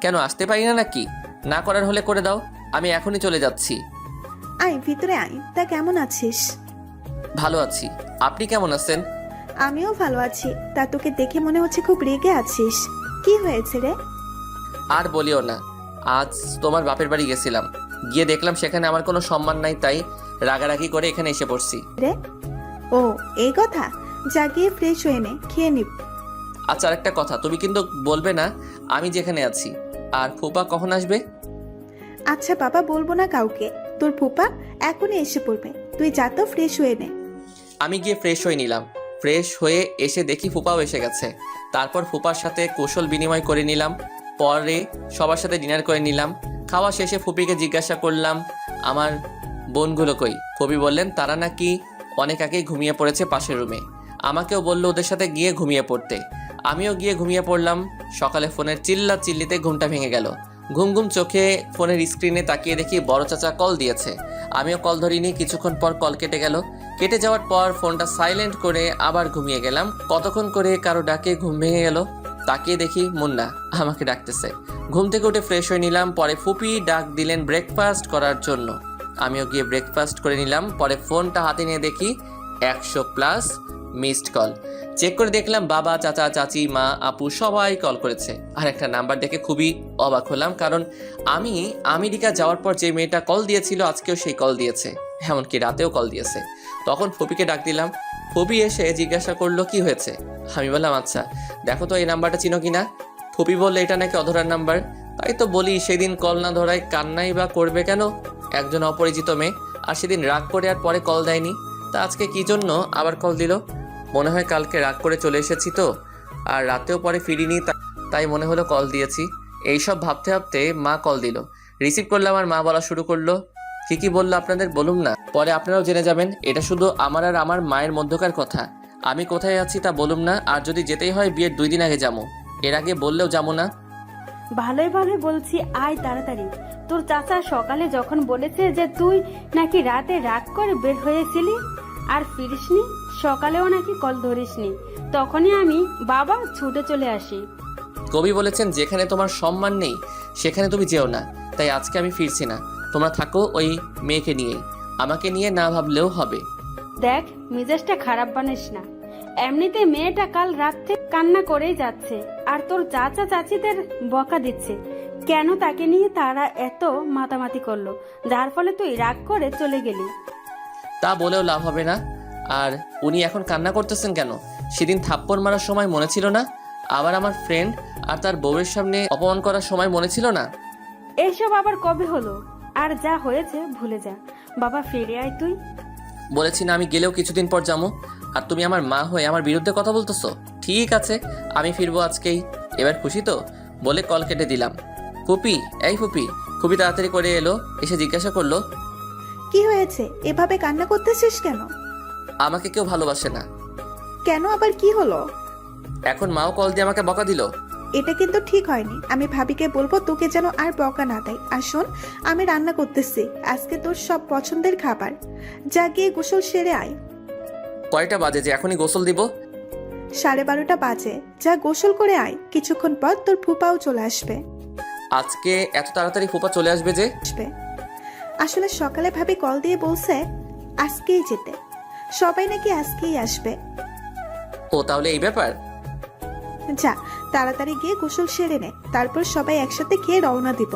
কেন আসতে পারি না নাকি? না করার হলে করে দাও, আমি এখনই চলে যাচ্ছি। আয় ভিতরে আয়। তা কেমন আছিস? ভালো আছি, আপনি কেমন আছেন? আমিও ভালো আছি। তা তোকে দেখে মনে হচ্ছে খুব রেগে আছিস, কি হয়েছে রে? আর বলিও না, আজ তোমার বাপের বাড়ি গেছিলাম, গিয়ে দেখলাম সেখানে আমার কোনো সম্মান নাই, তাই রাগারাগি করে এখানে এসে পড়ছি। রে ও, এই কথা, যা গিয়ে ফ্রেশ হয়ে নে, খেয়ে নিব। আচ্ছা, আরেকটা কথা, তুমি কিন্তু বলবে না আমি যেখানে আছি। আর ফুপা কখন আসবে? আচ্ছা বাবা, বলবো না কাউকে। তোর ফুপা এখনই এসে পড়বে, তুই যা তো ফ্রেশ হয়ে নে। আমি গিয়ে ফ্রেশ হয়ে নিলাম। ফ্রেশ হয়ে এসে দেখি ফুপাও এসে গেছে। তারপর ফুপার সাথে কৌশল বিনিময় করে নিলাম। পরে সবার সাথে ডিনার করে নিলাম। খাওয়া শেষে ফুপিকে জিজ্ঞাসা করলাম আমার বোনগুলো কই। ফুপি বললেন তারা নাকি অনেক আগেই ঘুমিয়ে পড়েছে পাশের রুমে। আমাকেও বললো ওদের সাথে গিয়ে ঘুমিয়ে পড়তে। আমিও গিয়ে ঘুমিয়ে পড়লাম। সকালে ফোনের চিল্লিতে ঘুমটা ভেঙে গেল। ঘুম ঘুম চোখে ফোনের স্ক্রিনে তাকিয়ে দেখি বড় চাচা কল দিয়েছে। আমিও কল ধরিনি। কিছুক্ষণ পর কল কেটে গেল। কেটে যাওয়ার পর ফোনটা সাইলেন্ট করে আবার ঘুমিয়ে গেলাম। কতক্ষণ করে কারো ডাকে ঘুম ভেঙে গেল। তাকিয়ে দেখি মুন্না আমাকে ডাকতেছে। ঘুম থেকে উঠে ফ্রেশ হয়ে নিলাম। পরে ফুপি ডাক দিলেন ব্রেকফাস্ট করার জন্য। আমিও গিয়ে ব্রেকফাস্ট করে নিলাম। পরে ফোনটা হাতে নিয়ে দেখি 100+ মিসড কল। চেক করে দেখলাম বাবা, চাচা, চাচি, মা, আপু সবাই কল করেছে। আর একটা নাম্বার দেখে খুবই অবাক হলাম, কারণ আমি আমেরিকা যাওয়ার পর যে মেয়েটা কল দিয়েছিল আজকেও সেই কল দিয়েছে, এমনকি রাতেও কল দিয়েছে। তখন ফুপিকে ডাক দিলাম। ফুপি এসে জিজ্ঞাসা করলো কি হয়েছে। আমি বললাম আচ্ছা দেখো তো এই নাম্বারটা চিনো কিনা। ফুপি বললে এটা নাকি অধরার নাম্বার। তাই তো বলি সেদিন কল না ধরায় কান্নাই বা করবে কেন একজন অপরিচিত মেয়ে। আর সেদিন রাগ করে আর পরে কল দেয়নি, তা আজকে কি জন্য আবার কল দিল? মনে হয় কালকে রাগ করে চলে এসেছি তো, আর রাতেও পরে ফিরিনি, তাই মনে হলো কল দিয়েছি। এইসব ভাবতে ভাবতে মা কল দিল। রিসিভ করলাম আর মা বলা শুরু করলো, কি বললো আপনাদের বলুন না, পরে আপনারাও জেনে যাবেন। এটা শুধু আমার আর আমার মায়ের মধ্যকার কথা। আমি কোথায় আছি তা বলুম না, আর যদি যেতেই হয় বিয়ের 2 দিন আগে যাবো, এর আগে বললেও যাবো না। ভালোই ভালোই বলছি, আয় তাড়াতাড়ি। তোর চাচা সকালে যখন বলেছে যে তুই নাকি রাতে রাগ করে বের হয়েছিলি আর ফিরিসনি, সকালেও নাকি কল ধরিসনি, তখনই আমি বাবা ছুটে চলে আসি। কবি বলেছেন যেখানে তোমার সম্মান নেই সেখানে তুমি যেও না, তাই আজকে আমি ফিরছি না। তোমরা থাকো ওই মেয়েকে নিয়েই, আমাকে নিয়ে না ভাবলেও হবে। দেখ, মেজাজটা খারাপ বানিস না। এমনিতে মেয়েটা কাল রাত থেকে কান্না করেই যাচ্ছে, আর তোর চাচা চাচিদের বকা দিচ্ছে কেন তাকে নিয়ে তারা এত মাতামাতি করলো, যার ফলে তুই রাগ করে চলে গেলি। তা বলেও লাভ হবে না। আর উনি এখন কান্না করতেছেন কেন? সেদিন থাপ্পড় মারার সময় মনে ছিল না? আবার আমার ফ্রেন্ড আর তার বউয়ের সামনে অপমান করার সময় মনে ছিল না? এইসব আবার কবে হলো? আর যা হয়েছে ভুলে যা। বাবা ফিরে আয় তুই। বলেছি না আমি গেলেও কিছুদিন পর যাবো, আর তুমি আমার মা হয়ে আমার বিরুদ্ধে কথা বলতেছো? ঠিক আছে, আমি ফিরবো আজকেই। এবার খুশি তো? বলে কল কেটে দিলাম। ফুপি, এই ফুপি। ফুপি তাড়াতাড়ি করে এলো, এসে জিজ্ঞাসা করলো, কি হয়েছে, এভাবে কান্না করতেছিস কেন? আমাকে কেউ ভালোবাসে না। কেন, আবার কি হলো? এখন মাও কল দিয়ে আমাকে বকা দিল। এটা কিন্তু ঠিক হয়নি। আমি ভাবিকে বলবো তোকে যেন আর বকা না দেয়। আর শোন, আমি রান্না করতেছি আজকে তোর সব পছন্দের খাবার। যা গিয়ে গোসল সেরে আয়। কয়টা বাজে যে এখনই গোসল দিব? 12:30 বাজে। যা গোসল করে আয়, কিছুক্ষণ পর তোর ফুপাও চলে আসবে। আজকে এত তাড়াতাড়ি ফুপা চলে আসবে যে? আসলে সকালে ভাবি কল দিয়ে বলছে আজকেই যেতে, সবাই নাকি আজকেই আসবে। ও তাহলে এই ব্যাপার। যা তাড়াতাড়ি গিয়ে গোসল সেরে নে, তারপর সবাই একসাথে খেয়ে রওনা দিব।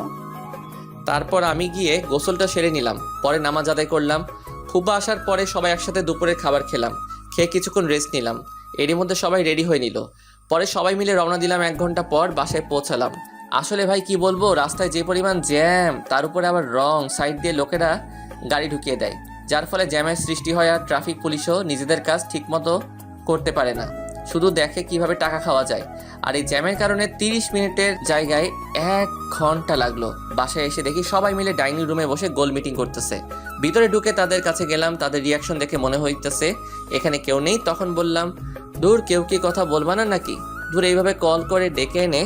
তারপর আমি গিয়ে গোসলটা সেরে নিলাম। পরে নামাজ আদায় করলাম। ফুপা আসার পরে সবাই একসাথে দুপুরের খাবার খেলাম। খেয়ে কিছুক্ষণ রেস্ট নিলাম। এরই মধ্যে সবাই রেডি হয়ে নিল। পরে সবাই মিলে রওনা দিলাম। 1 ঘন্টা পর বাসায় পৌঁছালাম। আসলে ভাই কি বলবো, রাস্তায় যে পরিমাণ জ্যাম, তার উপরে আবার রং সাইড দিয়ে লোকেরা গাড়ি ঢুকিয়ে দেয়, যার ফলে জ্যামের সৃষ্টি হয়। আর ট্রাফিক পুলিশও নিজেদের কাজ ঠিকমতো করতে পারে না, শুধু দেখে কিভাবে টাকা খাওয়া যায়। আর এই জ্যামের কারণে 30 মিনিটের জায়গায় 1 ঘন্টা লাগলো। বাসায় এসে দেখি সবাই মিলে ডাইনিং রুমে বসে গোল মিটিং করতেছে। ভিতরে ঢুকে তাদের কাছে গেলাম। তাদের রিয়াকশন দেখে মনে হইতেছে এখানে কেউ নেই। তখন বললাম, দূর, কেউ কি কথা বলবা না নাকি? দূর, এইভাবে কল করে ডেকে এনে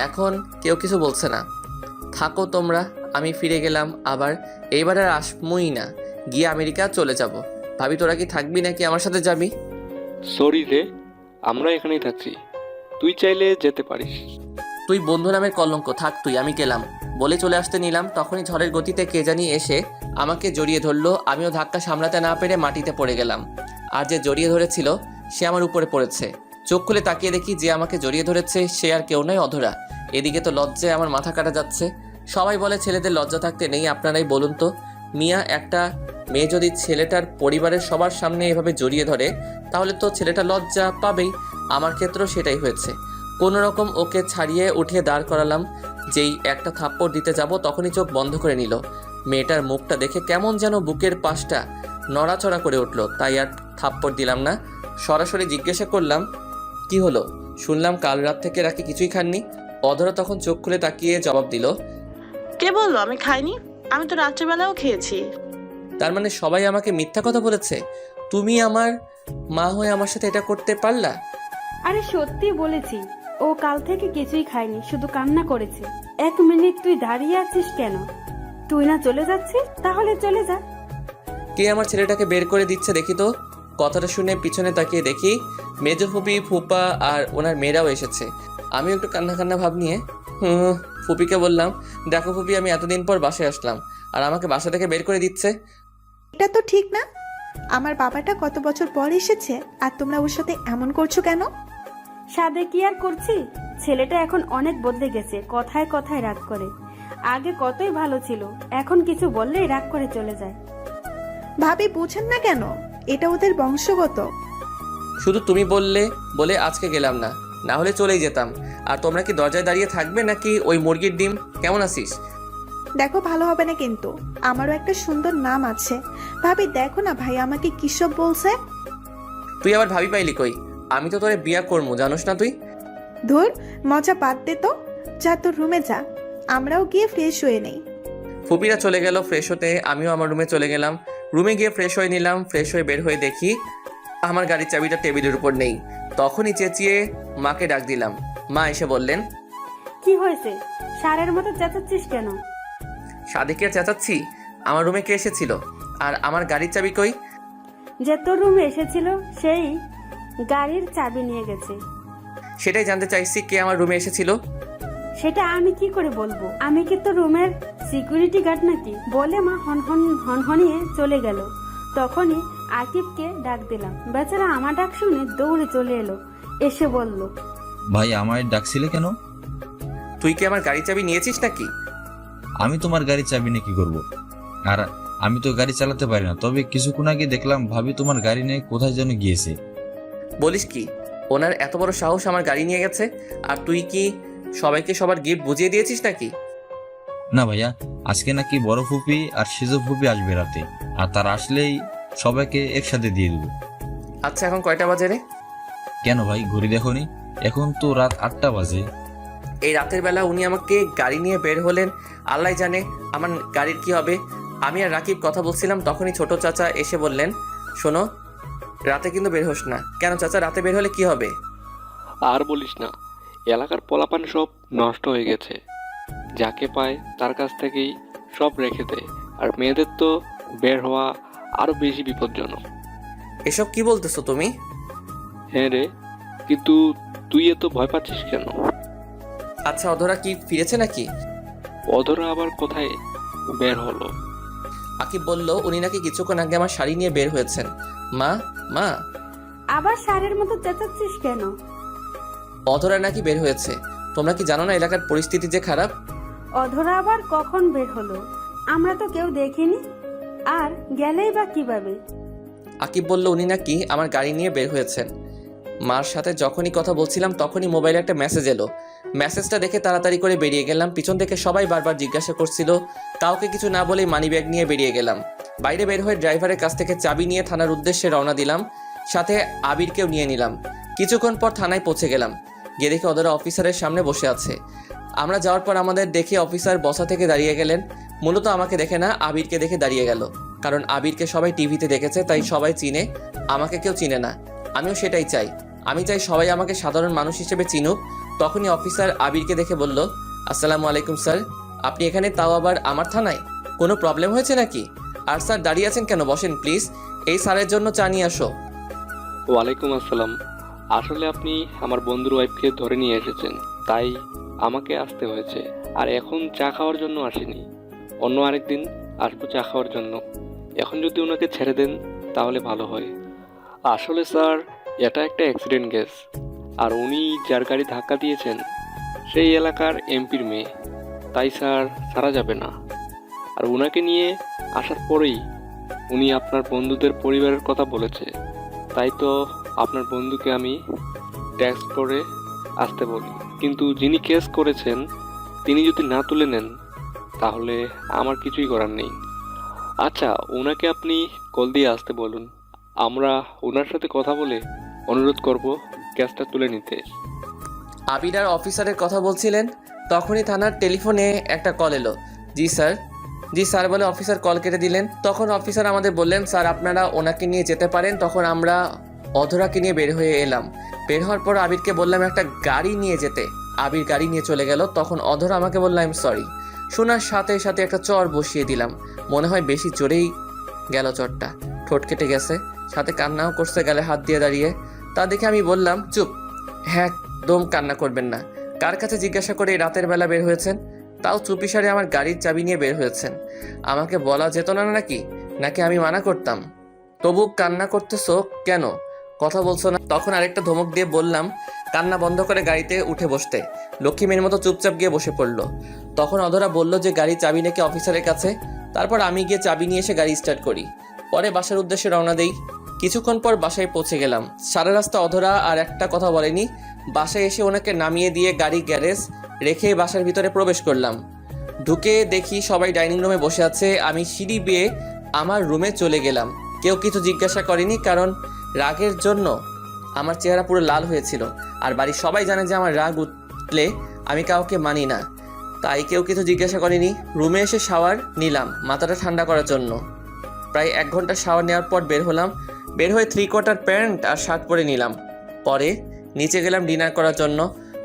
এখন কেউ কিছু বলছে না। থাকো তোমরা। আমি ফিরে গেলাম আবার। এইবার আর আসমুই না, গিয়ে আমেরিকা চলে যাব। ভাবি, তোরা কি থাকবি নাকি আমার সাথে যাবি? সরি রে, আমরা এখানেই থাকছি, তুই চাইলে যেতে পারিস। তুই বন্ধু নামের কলঙ্ক, থাক তুই, আমি গেলাম বলে চলে আসতে নিলাম। তখনই ঝড়ের গতিতে কে জানি এসে আমাকে জড়িয়ে ধরলো। আমিও ধাক্কা সামলাতে না পেরে মাটিতে পড়ে গেলাম। আর যে জড়িয়ে ধরেছিল সে আমার উপরে পড়েছে। চোখ খুলে তাকিয়ে দেখি যে আমাকে জড়িয়ে ধরেছে সে আর কেউ নয়, অধরা। এদিকে তো লজ্জায় আমার মাথা কাটা যাচ্ছে। সবাই বলে ছেলেদের লজ্জা থাকতে নেই, আপনারাই বলুন তো মিয়া, একটা মেয়ে যদি ছেলেটার পরিবারের সবার সামনে এভাবে জড়িয়ে ধরে তাহলে তো ছেলেটা লজ্জা পাবেই। আমার ক্ষেত্রেও সেটাই হয়েছে। কোনো রকম ওকে ছাড়িয়ে উঠিয়ে দাঁড় করালাম। যেই একটা থাপ্পড় দিতে যাব তখনই চোখ বন্ধ করে নিল। মেয়েটার মুখটা দেখে কেমন যেন বুকের পাশটা নড়াচড়া করে উঠল। তাই আর থাপ্পড় দিলাম না, সরাসরি জিজ্ঞাসা করলাম, কি হলো? শুনলাম কাল রাত থেকে রাখি কিছুই খাননি। অধরা তখন চোখ খুলে তাকিয়ে জবাব দিল, কে বললো আমি খাইনি? আমি তো রাত্রেবেলাও খেয়েছি। তার মানে সবাই আমাকে মিথ্যা কথা বলেছে? তুমি আমার মা হয়ে আমার সাথে এটা করতে পারলা? আরে সত্যি বলেছি, ও কাল থেকে কিছুই খায়নি, শুধু কান্না করেছে। 1 মিনিট তুই দাঁড়িয়ে আছিস কেন? তুই না চলে যাচ্ছিস? তাহলে চলে যা। কে আমার ছেলেটাকে বের করে দিচ্ছে দেখি তো। কথাটা শুনে পিছনে তাকিয়ে দেখি মেজো ফুপি, ফুপা আর ওনার মেয়েরাও এসেছে। আমি একটু কান্না কান্না ভাব নিয়ে ফুপিকে বললাম, দেখো ফুপি, আমি এতদিন পর বাসায় আসলাম আর আমাকে বাসা থেকে বের করে দিচ্ছে। এটা তো ঠিক না। আমার বাবাটা কত বছর পর এসেছে আর তোমরা ওর সাথে এমন করছো কেন? সাদে কি আর করছি, ছেলেটা এখন অনেক বদলে গেছে, কথায় কথায় রাগ করে। আগে কতই ভালো ছিল, এখন কিছু বললেই রাগ করে চলে যায়। ভাবি বুঝেন না কেন? এটা ওদের বংশগত। শুধু তুমি বললে বলে আজকে গেলাম না, না হলে চলেই যেতাম। আর তোমরা কি দরজায় দাঁড়িয়ে থাকবে নাকি ওই মুরগির ডিম? কেমন আছিস? দেখো, ভালো হবে না কিন্তু। আমারও একটা সুন্দর নাম আছে। ভাবি দেখো না ভাই আমাকে কিসব বলছে। তুই আবার ভাবি পাইলি কই? আমি তো তোরে বিয়া করবো, জানোস না তুই? ধুর, মজা বাদ দে তো। যা তোর রুমে যা, আমরাও গিয়ে ফ্রেশ হয়ে নেই। ফুপিরা চলে গেল ফ্রেশ হতে, আমিও আমার রুমে চলে গেলাম। রুমে গিয়ে ফ্রেশ হয়ে নিলাম। ফ্রেশ হয়ে বের হয়ে দেখি আমার গাড়ির চাবিটা টেবিলের উপর নেই। তখনই চেঁচিয়ে মাকে ডাক দিলাম। মা এসে বললেন, কি হয়েছে? সারের মতো চেঁচাচ্ছিস কেন? সাদেকে আর চেঁচাচ্ছি? আমার রুমে কে এসেছিল আর আমার গাড়ির চাবি কই? যে তোর রুমে এসেছিল সেই গাড়ির চাবি নিয়ে গেছে। সেটাই জানতে চাইছি, কে আমার রুমে এসেছিল? সেটা আমি কি করে বলবো? আমি কি তোর রুমের সিকিউরিটি গার্ড নাকি? বলে মা হনহনিয়ে চলে গেল। তখনই আকিবকে ডাক দিলাম। বেচারা আমার ডাক শুনে দৌড়ে চলে এলো। এসে বলল, ভাই আমায় ডাকছিলে কেন? তুই কি আমার গাড়ির চাবি নিয়েছিস নাকি? আমি তোমার গাড়ি চাবি নিয়ে কি করবো? আর আমি তো গাড়ি চালাতে পারি না। তবে কিছুক্ষণ আগে দেখলাম ভাবি তোমার গাড়ি নিয়ে কোথায় যেন গিয়েছে। বলিস কি? ওনার এত বড় সাহস আমার গাড়ি নিয়ে গেছে? আর তুই কি সবাইকে সবার গিফট বুঝিয়ে দিয়েছিস নাকি? না ভাইয়া, আজকে নাকি বড় ফুপি আর সেজো ফুপি আসবে রাতে, আর তারা আসলেই সবাইকে একসাথে দিয়ে দেবো। আচ্ছা, এখন কয়টা বাজে রে? কেন ভাই, ঘড়ি দেখোনি? এখন তো রাত 8টা বাজে। এই রাতের বেলা উনি আমাকে গাড়ি নিয়ে বের হলেন, আল্লাহ জানে আমার গাড়ির কি হবে। আমি আর রাকিব কথা বলছিলাম, তখনই ছোট চাচা এসে বললেন, শোনো, রাতে কিন্তু বের হোস না। কেন চাচা, রাতে বের হলে কি হবে? আর বলিস না, এলাকার পোলাপান সব নষ্ট হয়ে গেছে, যাকে পায় তার কাছ থেকেই সব রেখে দেয়। আর মেয়েদের তো বের হওয়া আরো বেশি বিপজ্জনক। এসব কি বলতেছো তুমি? হ্যাঁ রে, কিন্তু তুই এত ভয় পাচ্ছিস কেন? আচ্ছা, অধরা কি ফিরেছে নাকি? অধরা আবার কোথায় বের হলো? আকিব বলল উনি নাকি কিছুক্ষণ আগে আমার শাড়ি নিয়ে বের হয়েছেন। মা, মা, আবার সারের মতো চেঁচাচ্ছিস কেন? অধরা নাকি বের হয়েছে। তোমরা কি জানো না এলাকার পরিস্থিতি যে খারাপ? অধরা আবার কখন বের হলো? আমরা তো কেউ দেখিনি। আর গেলেই বা কিভাবে? আকিব বলল উনি নাকি আমার গাড়ি নিয়ে বের হয়েছেন। মার সাথে যখনই কথা বলছিলাম তখনই মোবাইলে একটা মেসেজ এলো। মেসেজটা দেখে তাড়াতাড়ি করে বেরিয়ে গেলাম। পিছন থেকে সবাই বারবার জিজ্ঞাসা করছিল, কাউকে কিছু না বলেই মানিব্যাগ নিয়ে বেরিয়ে গেলাম। বাইরে বের হয়ে ড্রাইভারের কাছ থেকে চাবি নিয়ে থানার উদ্দেশ্যে রওনা দিলাম, সাথে আবিরকেও নিয়ে নিলাম। কিছুক্ষণ পর থানায় পৌঁছে গেলাম। গিয়ে দেখে অধরা অফিসারের সামনে বসে আছে। আমরা যাওয়ার পর আমাদের দেখে অফিসার বসা থেকে দাঁড়িয়ে গেলেন। মূলত আমাকে দেখে না, আবিরকে দেখে দাঁড়িয়ে গেল। কারণ আবিরকে সবাই টিভিতে দেখেছে, তাই সবাই চিনে, আমাকে কেউ চিনে না। আমিও সেটাই চাই। আমি চাই সবাই আমাকে সাধারণ মানুষ হিসেবে চিনুক। তখনই অফিসার আবিরকে দেখে বলল, আসসালামু আলাইকুম স্যার, আপনি এখানে, তাও আবার আমার থানায়? কোনো প্রবলেম হয়েছে নাকি? আর স্যার দাঁড়িয়ে আছেন কেন? বসেন প্লিজ, এই স্যারের জন্য চা নিয়ে আসো। ওয়ালাইকুম আসসালাম। আসলে আপনি আমার বন্ধুর ওয়াইফকে ধরে নিয়ে এসেছেন, তাই আমাকে আসতে হয়েছে। আর এখন চা খাওয়ার জন্য আসিনি, অন্য আরেকদিন আসবো চা খাওয়ার জন্য। এখন যদি ওনাকে ছেড়ে দেন তাহলে ভালো হয়। আসলে স্যার, এটা একটা অ্যাক্সিডেন্ট কেস, আর উনি যার গাড়ি ধাক্কা দিয়েছেন সেই এলাকার এমপির মেয়ে, তাই স্যার ছাড়া যাবে না। আর ওনাকে নিয়ে আসার পরেই উনি আপনার বন্ধুদের পরিবারের কথা বলেছে, তাই তো আপনার বন্ধুকে আমি টেক্সট করে আসতে বলি। কিন্তু যিনি কেস করেছেন তিনি যদি না তুলে নেন তাহলে আমার কিছুই করার নেই। আচ্ছা, ওনাকে আপনি কল দিয়ে আসতে বলুন, আমরা ওনার সাথে কথা বলে অনুরোধ করব কেসটা তুলে নিতে। আবির আর অফিসারের কথা বলছিলেন, তখনই থানার টেলিফোনে একটা কল এলো। জি স্যার, জি স্যার বলে অফিসার কল কেটে দিলেন। তখন অফিসার আমাদের বললেন, স্যার আপনারা ওনাকে নিয়ে যেতে পারেন। তখন আমরা অধরাকে নিয়ে বের হয়ে এলাম। বের হওয়ার পর আবিরকে বললাম একটা গাড়ি নিয়ে যেতে। আবির গাড়ি নিয়ে চলে গেল। তখন অধরা আমাকে বলল, আই এম সরি। শোনার সাথে সাথে একটা চর বসিয়ে দিলাম। মনে হয় বেশি জোরেই গেল চরটা, ঠোঁট কেটে গেছে, সাথে কান্নাও করছে গালে হাত দিয়ে দাঁড়িয়ে। তা দেখে আমি বললাম, চুপ, হ্যাঁ একদম কান্না করবেন না। কার কাছে জিজ্ঞাসা করে এই রাতের বেলা বের হয়েছেন? তাও চুপিসারে আমার গাড়ির চাবি নিয়ে বের হয়েছেন। আমাকে বলা যেত না নাকি? নাকি আমি মানা করতাম? তবু কান্না করতেছো কেন? কথা বলছো না? তখন আরেকটা ধমক দিয়ে বললাম, কান্না বন্ধ করে গাড়িতে উঠে বসতে। লক্ষ্মী মেয়ের মতো চুপচাপ গিয়ে বসে পড়লো। তখন অধরা বলল যে গাড়ির চাবি নাকি অফিসারের কাছে। তারপর আমি গিয়ে চাবি নিয়ে এসে গাড়ি স্টার্ট করি। পরে বাসার উদ্দেশ্যে রওনা দেই। কিছুক্ষণ পর বাসায় পৌঁছে গেলাম। সারা রাস্তা অধরা আর একটা কথা বলেনি। বাসায় এসে ওনাকে নামিয়ে দিয়ে গাড়ি গ্যারেজ রেখে বাসার ভিতরে প্রবেশ করলাম। ঢুকে দেখি সবাই ডাইনিং রুমে বসে আছে। আমি সিঁড়ি বেয়ে আমার রুমে চলে গেলাম। কেউ কিছু জিজ্ঞাসা করেনি, কারণ রাগের জন্য আমার চেহারা পুরো লাল হয়েছিল। আর বাড়ির সবাই জানে যে আমার রাগ উঠলে আমি কাউকে মানি না, তাই কেউ কিছু জিজ্ঞাসা করেনি। রুমে এসে শাওয়ার নিলাম মাথাটা ঠান্ডা করার জন্য। প্রায় 1 ঘন্টা শাওয়ার নেওয়ার পর বের হলাম। বের হয়ে 3/4 প্যান্ট আর শার্ট পরে নিলাম। পরে নিচে গেলাম ডিনার করার জন্য।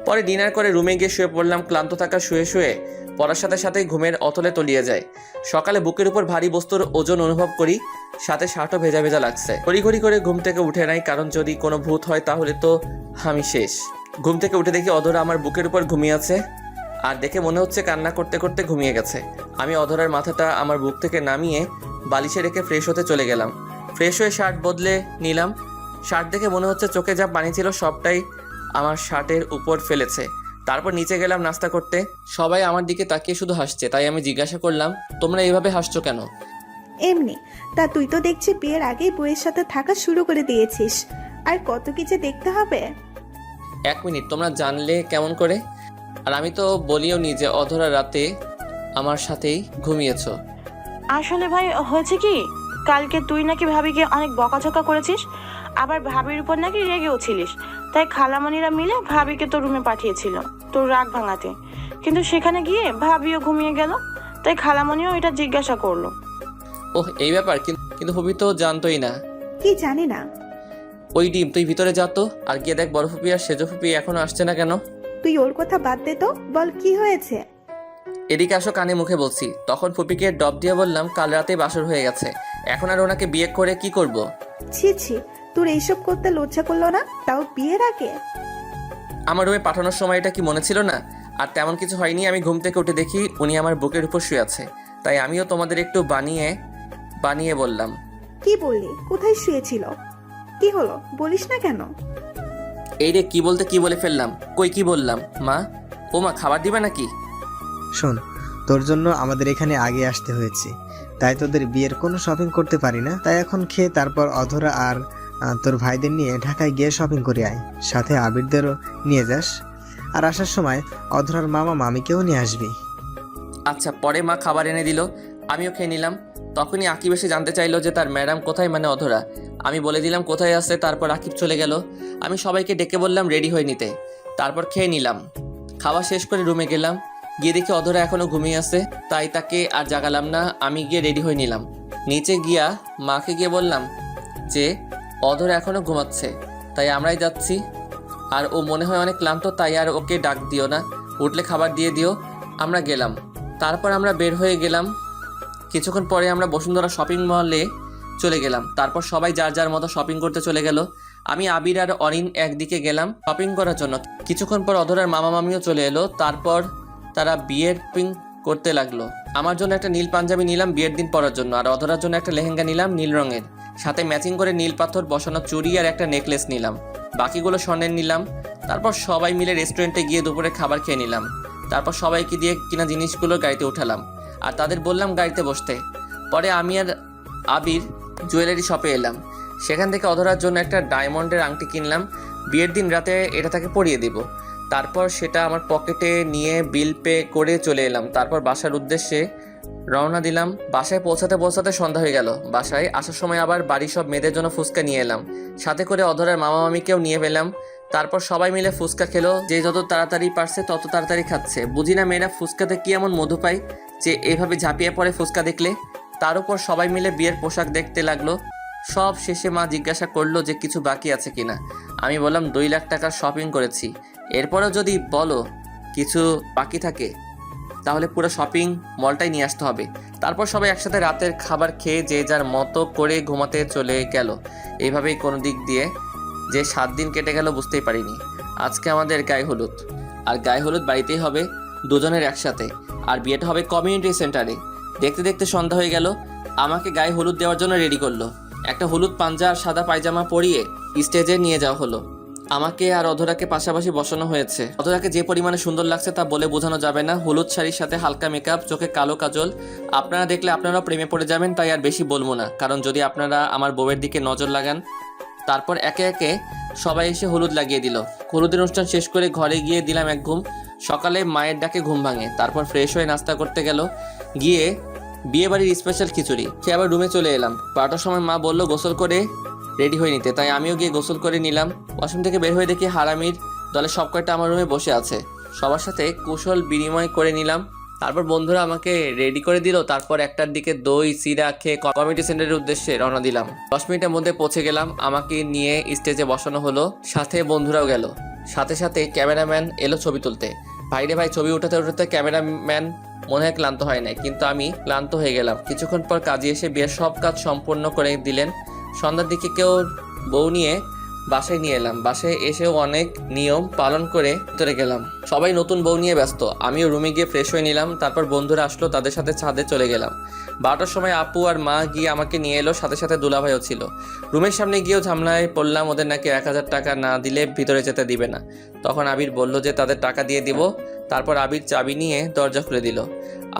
পরে ডিনার করে রুমে গিয়ে শুয়ে পড়লাম। ক্লান্ত থাকা শুয়ে শুয়ে পড়ার সাথে সাথেই ঘুমের অতলে তলিয়ে যায়। সকালে বুকের উপর ভারী বস্তুর ওজন অনুভব করি, সাথে শার্টও ভেজা ভেজা লাগছে। ঘড়ি করে ঘুম থেকে উঠে নাই, কারণ যদি কোনো ভূত হয় তাহলে তো আমি শেষ। ঘুম থেকে উঠে দেখি অধরা আমার বুকের উপর ঘুমিয়ে আছে, আর দেখে মনে হচ্ছে কান্না করতে করতে ঘুমিয়ে গেছে। আমি অধরার মাথাটা আমার বুক থেকে নামিয়ে বালিশে রেখে ফ্রেশ হতে চলে গেলাম। ফ্রেশ হয়ে শার্ট বদলে নিলাম। শার্ট দেখে মনে হচ্ছে চোখে যা পানি ছিল সবটাই আমার শার্টের উপর ফেলেছে। তারপর নিচে গেলাম নাস্তা করতে। সবাই আমার দিকে তাকিয়ে শুধু হাসছে, তাই আমি জিজ্ঞাসা করলাম, তোমরা এইভাবে হাসছো কেন? এমনি। তা তুই তো দেখছি বিয়ের আগেই বইয়ের সাথে থাকা শুরু করে দিয়েছিস। আর কত কি যে দেখতে হবে। 1 মিনিট, তোমরা জানলে কেমন করে? আর আমি তো বলিও নি যে অধরা রাতে আমার সাথেই ঘুমিয়েছো। আসলে ভাই হয়েছে কি, কালকে তুই নাকি ভাবিকে অনেক বকাঝকা করেছিস, আবার ভাবির উপর নাকি রেগেও ছিলিস। তাই খালামণিরা মিলে ভাবিকে তোর রুমে পাঠিয়েছিল তোর রাগ ভাঙাতে। কিন্তু সেখানে গিয়ে ভাবিও ঘুমিয়ে গেল, তাই খালামণিও এটা জিজ্ঞাসা করলো। ওহ, এই ব্যাপার? কিন্তু ফুপি তো জানতোই না। কি জানি না। ওই ডিম, তুই ভিতরে যা তো, আর গিয়ে দেখ বড় ফুপি আর সেজো ফুপি এখনো আসছে না কেন। তুই ওর কথা বাদ দে তো, বল কি হয়েছে। এদিকে আসো, কানে মুখে বলছি। তখন ফুপিকে ডব দিয়ে বললাম, কাল রাতে বাসর হয়ে গেছে, এখন আর ওনাকে বিয়ে করে কি করব? ছি ছি, তোর এইসব করতে লজ্জা করলো না? তাও বিয়ের আগে। আমার রুমে পাঠানোর সময় এটা কি মনে ছিল না? আর তেমন কিছু হয়নি। আমি ঘুম থেকে উঠে দেখি উনি আমার বুকের উপর শুয়ে আছে, তাই আমিও তোমাদের একটু বানিয়ে বললাম। কি বললি? কোথায় শুয়েছিল? কি হলো বলিস না কেন? এই রে, কি বলতে কি বলে ফেললাম। কই কি বললাম? মা, ও মা, খাবার দিবে নাকি? শোন, তোর জন্য আমাদের এখানে আগে আসতে হয়েছে। তাই তোদের বিয়ের কোনো শপিং করতে পারি না। তাই এখন খেয়ে তারপর অধরা আর তোর ভাইদের নিয়ে ঢাকায় গিয়ে শপিং করে আয়, সাথে আবিরদেরও নিয়ে যাস। আর আসার সময় অধরার মামা মামিকেও নিয়ে আসবি। আচ্ছা। পরে মা খাবার এনে দিল, আমিও খেয়ে নিলাম। তখনই আকিব এসে জানতে চাইলো যে তার ম্যাডাম কোথায়, মানে অধরা। আমি বলে দিলাম কোথায় আছে। তারপর আকিব চলে গেল। আমি সবাইকে ডেকে বললাম রেডি হয়ে নিতে। তারপর খেয়ে নিলাম। খাওয়া শেষ করে রুমে গেলাম, গিয়ে দেখি অধরা এখনও ঘুমিয়ে আছে। তাই তাকে আর জাগালাম না, আমি গিয়ে রেডি হয়ে নিলাম। নিচে গিয়া মাকে গিয়ে বললাম যে অধরা এখনও ঘুমাচ্ছে, তাই আমরাই যাচ্ছি। আর ও মনে হয় অনেক ক্লান্ত, তাই আর ওকে ডাক দিও না, উঠলে খাবার দিয়ে দিও। আমরা গেলাম। তারপর আমরা বের হয়ে গেলাম। কিছুক্ষণ পরে আমরা বসুন্ধরা শপিং মলে চলে গেলাম। তারপর সবাই যার যার মতো শপিং করতে চলে গেল। আমি আবির আর অরিন একদিকে গেলাম শপিং করার জন্য। কিছুক্ষণ পর অধরার মামা মামিও চলে এলো। তারপর তারা বিয়ের শপিং করতে লাগলো। আমার জন্য একটা নীল পাঞ্জাবি নিলাম বিয়ের দিন পরার জন্য, আর অধরার জন্য একটা লেহেঙ্গা নিলাম নীল রঙের, সাথে ম্যাচিং করে নীল পাথর বসানো চুড়ি আর একটা নেকলেস নিলাম। বাকিগুলো স্বর্ণের নিলাম। তারপর সবাই মিলে রেস্টুরেন্টে গিয়ে দুপুরে খাবার খেয়ে নিলাম। তারপর সবাইকে দিয়ে কিনা জিনিসগুলো গাড়িতে উঠালাম আর তাদের বললাম গাড়িতে বসতে। পরে আমি আর আবির জুয়েলারি শপে এলাম। সেখান থেকে অধরার জন্য একটা ডায়মন্ডের আংটি কিনলাম। বিয়ের দিন রাতে এটা তাকে পরিয়ে দেব। তারপর সেটা আমার পকেটে নিয়ে বিল পে করে চলে এলাম। তারপর বাসার উদ্দেশ্যে রওনা দিলাম। বাসায় পৌঁছাতে পৌঁছাতে সন্ধ্যা হয়ে গেল। বাসায় আসার সময় আবার বাড়ির সব মেয়েদের জন্য ফুচকা নিয়ে এলাম, সাথে করে অধরার মামা মামিকেও নিয়ে পেলাম। তারপর সবাই মিলে ফুচকা খেলো। যে যত তাড়াতাড়ি পারছে তত তাড়াতাড়ি খাচ্ছে। বুঝি না মেয়েরা ফুচকাতে কি এমন মধু পায় যে এইভাবে ঝাঁপিয়ে পড়ে ফুচকা দেখলে। তার উপর সবাই মিলে বিয়ের পোশাক দেখতে লাগলো। সব শেষে মা জিজ্ঞাসা করলো যে কিছু বাকি আছে কিনা। আমি বললাম 2 লাখ টাকার শপিং করেছি, এরপরেও যদি বলো কিছু বাকি থাকে তাহলে পুরো শপিং মলটাই নিয়ে আসতে হবে। তারপর সবাই একসাথে রাতের খাবার খেয়ে যে যার মতো করে ঘুমাতে চলে গেল। এইভাবেই কোনো দিক দিয়ে যে 7 দিন কেটে গেল বুঝতেই পারিনি। আজকে আমাদের গায়ে হলুদ, আর গায়ে হলুদ বাড়িতেই হবে দুজনের একসাথে, আর বিয়েটা হবে কমিউনিটি সেন্টারে। দেখতে দেখতে সন্ধ্যা হয়ে গেল। আমাকে গায়ে হলুদ দেওয়ার জন্য রেডি করলো। একটা হলুদ পাঞ্জা আর সাদা পায়জামা পরিয়ে স্টেজে নিয়ে যাওয়া হলো। আমাকে আর অধরাকে পাশাপাশি বসানো হয়েছে। অধরাকে যে পরিমাণে সুন্দর লাগছে তা বলে বোঝানো যাবে না। হলুদ শাড়ির সাথে হালকা মেকআপ, চোখে কালো কাজল। আপনারা দেখলে আপনারাও প্রেমে পড়ে যাবেন, তাই আর বেশি বলবো না, কারণ যদি আপনারা আমার বউয়ের দিকে নজর লাগান। তারপর একে একে সবাই এসে হলুদ লাগিয়ে দিল। হলুদের অনুষ্ঠান শেষ করে ঘরে গিয়ে দিলাম এক ঘুম। সকালে মায়ের ডাকে ঘুম ভাঙে। তারপর ফ্রেশ হয়ে নাস্তা করতে গেল, গিয়ে বিয়ে বাড়ির স্পেশাল খিচুড়ি খেয়ে আবার রুমে চলে এলাম। 12টার সময় মা বললো গোসল করে রেডি হয়ে নিতে, তাই আমিও গিয়ে গোসল করে নিলাম। ওয়াশরুম থেকে বের হয়ে দেখি হারামির দলে সব কয়টা আমার রুমে বসে আছে। সবার সাথে কুশল বিনিময় করে নিলাম। তারপর বন্ধুরা আমাকে রেডি করে দিল। তারপর 1টার দিকে দই চিরা খেয়ে কমিউনিটি সেন্টারের উদ্দেশ্যে রওনা দিলাম। 10 মিনিটের মধ্যে পৌঁছে গেলাম। আমাকে নিয়ে স্টেজে বসানো হলো, সাথে বন্ধুরাও গেল। সাথে সাথে ক্যামেরাম্যান এলো ছবি তুলতে। ভাইরে ভাই, ছবি উঠাতে উঠাতে ক্যামেরাম্যান মনে হয় ক্লান্ত হয় নাই, কিন্তু আমি ক্লান্ত হয়ে গেলাম। কিছুক্ষণ পর কাজী এসে বিয়ের সব কাজ সম্পূর্ণ করে দিলেন। সন্ধ্যার দিকে কেউ বউ নিয়ে বাসায় নিয়ে এলাম। বাসায় এসেও অনেক নিয়ম পালন করে ভিতরে গেলাম। সবাই নতুন বউ নিয়ে ব্যস্ত। আমিও রুমে গিয়ে ফ্রেশ হয়ে নিলাম। তারপর বন্ধুরা আসলো, তাদের সাথে ছাদে চলে গেলাম। 12টার সময় আপু আর মা গিয়ে আমাকে নিয়ে এলো, সাথে সাথে দুলাভাইও ছিল। রুমের সামনে গিয়েও ঝামেলায় পড়লাম। ওদের নাকি 1000 টাকা না দিলে ভিতরে যেতে দিবে না। তখন আবির বলল যে তাদের টাকা দিয়ে দিব। তারপর আবির চাবি নিয়ে দরজা খুলে দিল।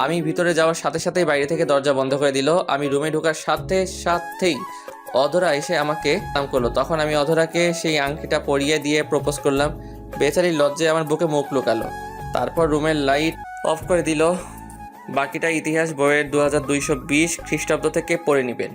আমি ভিতরে যাওয়ার সাথে সাথেই বাইরে থেকে দরজা বন্ধ করে দিল। আমি রুমে ঢোকার সাথে সাথেই অধরা এসে আমাকে নাম করলো। তখন আমি অধরাকে সেই আংটিটা পরিয়ে দিয়ে প্রপোজ করলাম। বেচারির লজ্জায় আমার বুকে মুখ লুকালো। তারপর রুমের লাইট অফ করে দিল। বাকিটা ইতিহাস বইয়ের 2220 খ্রিস্টাব্দ থেকে পড়ে নেবেন।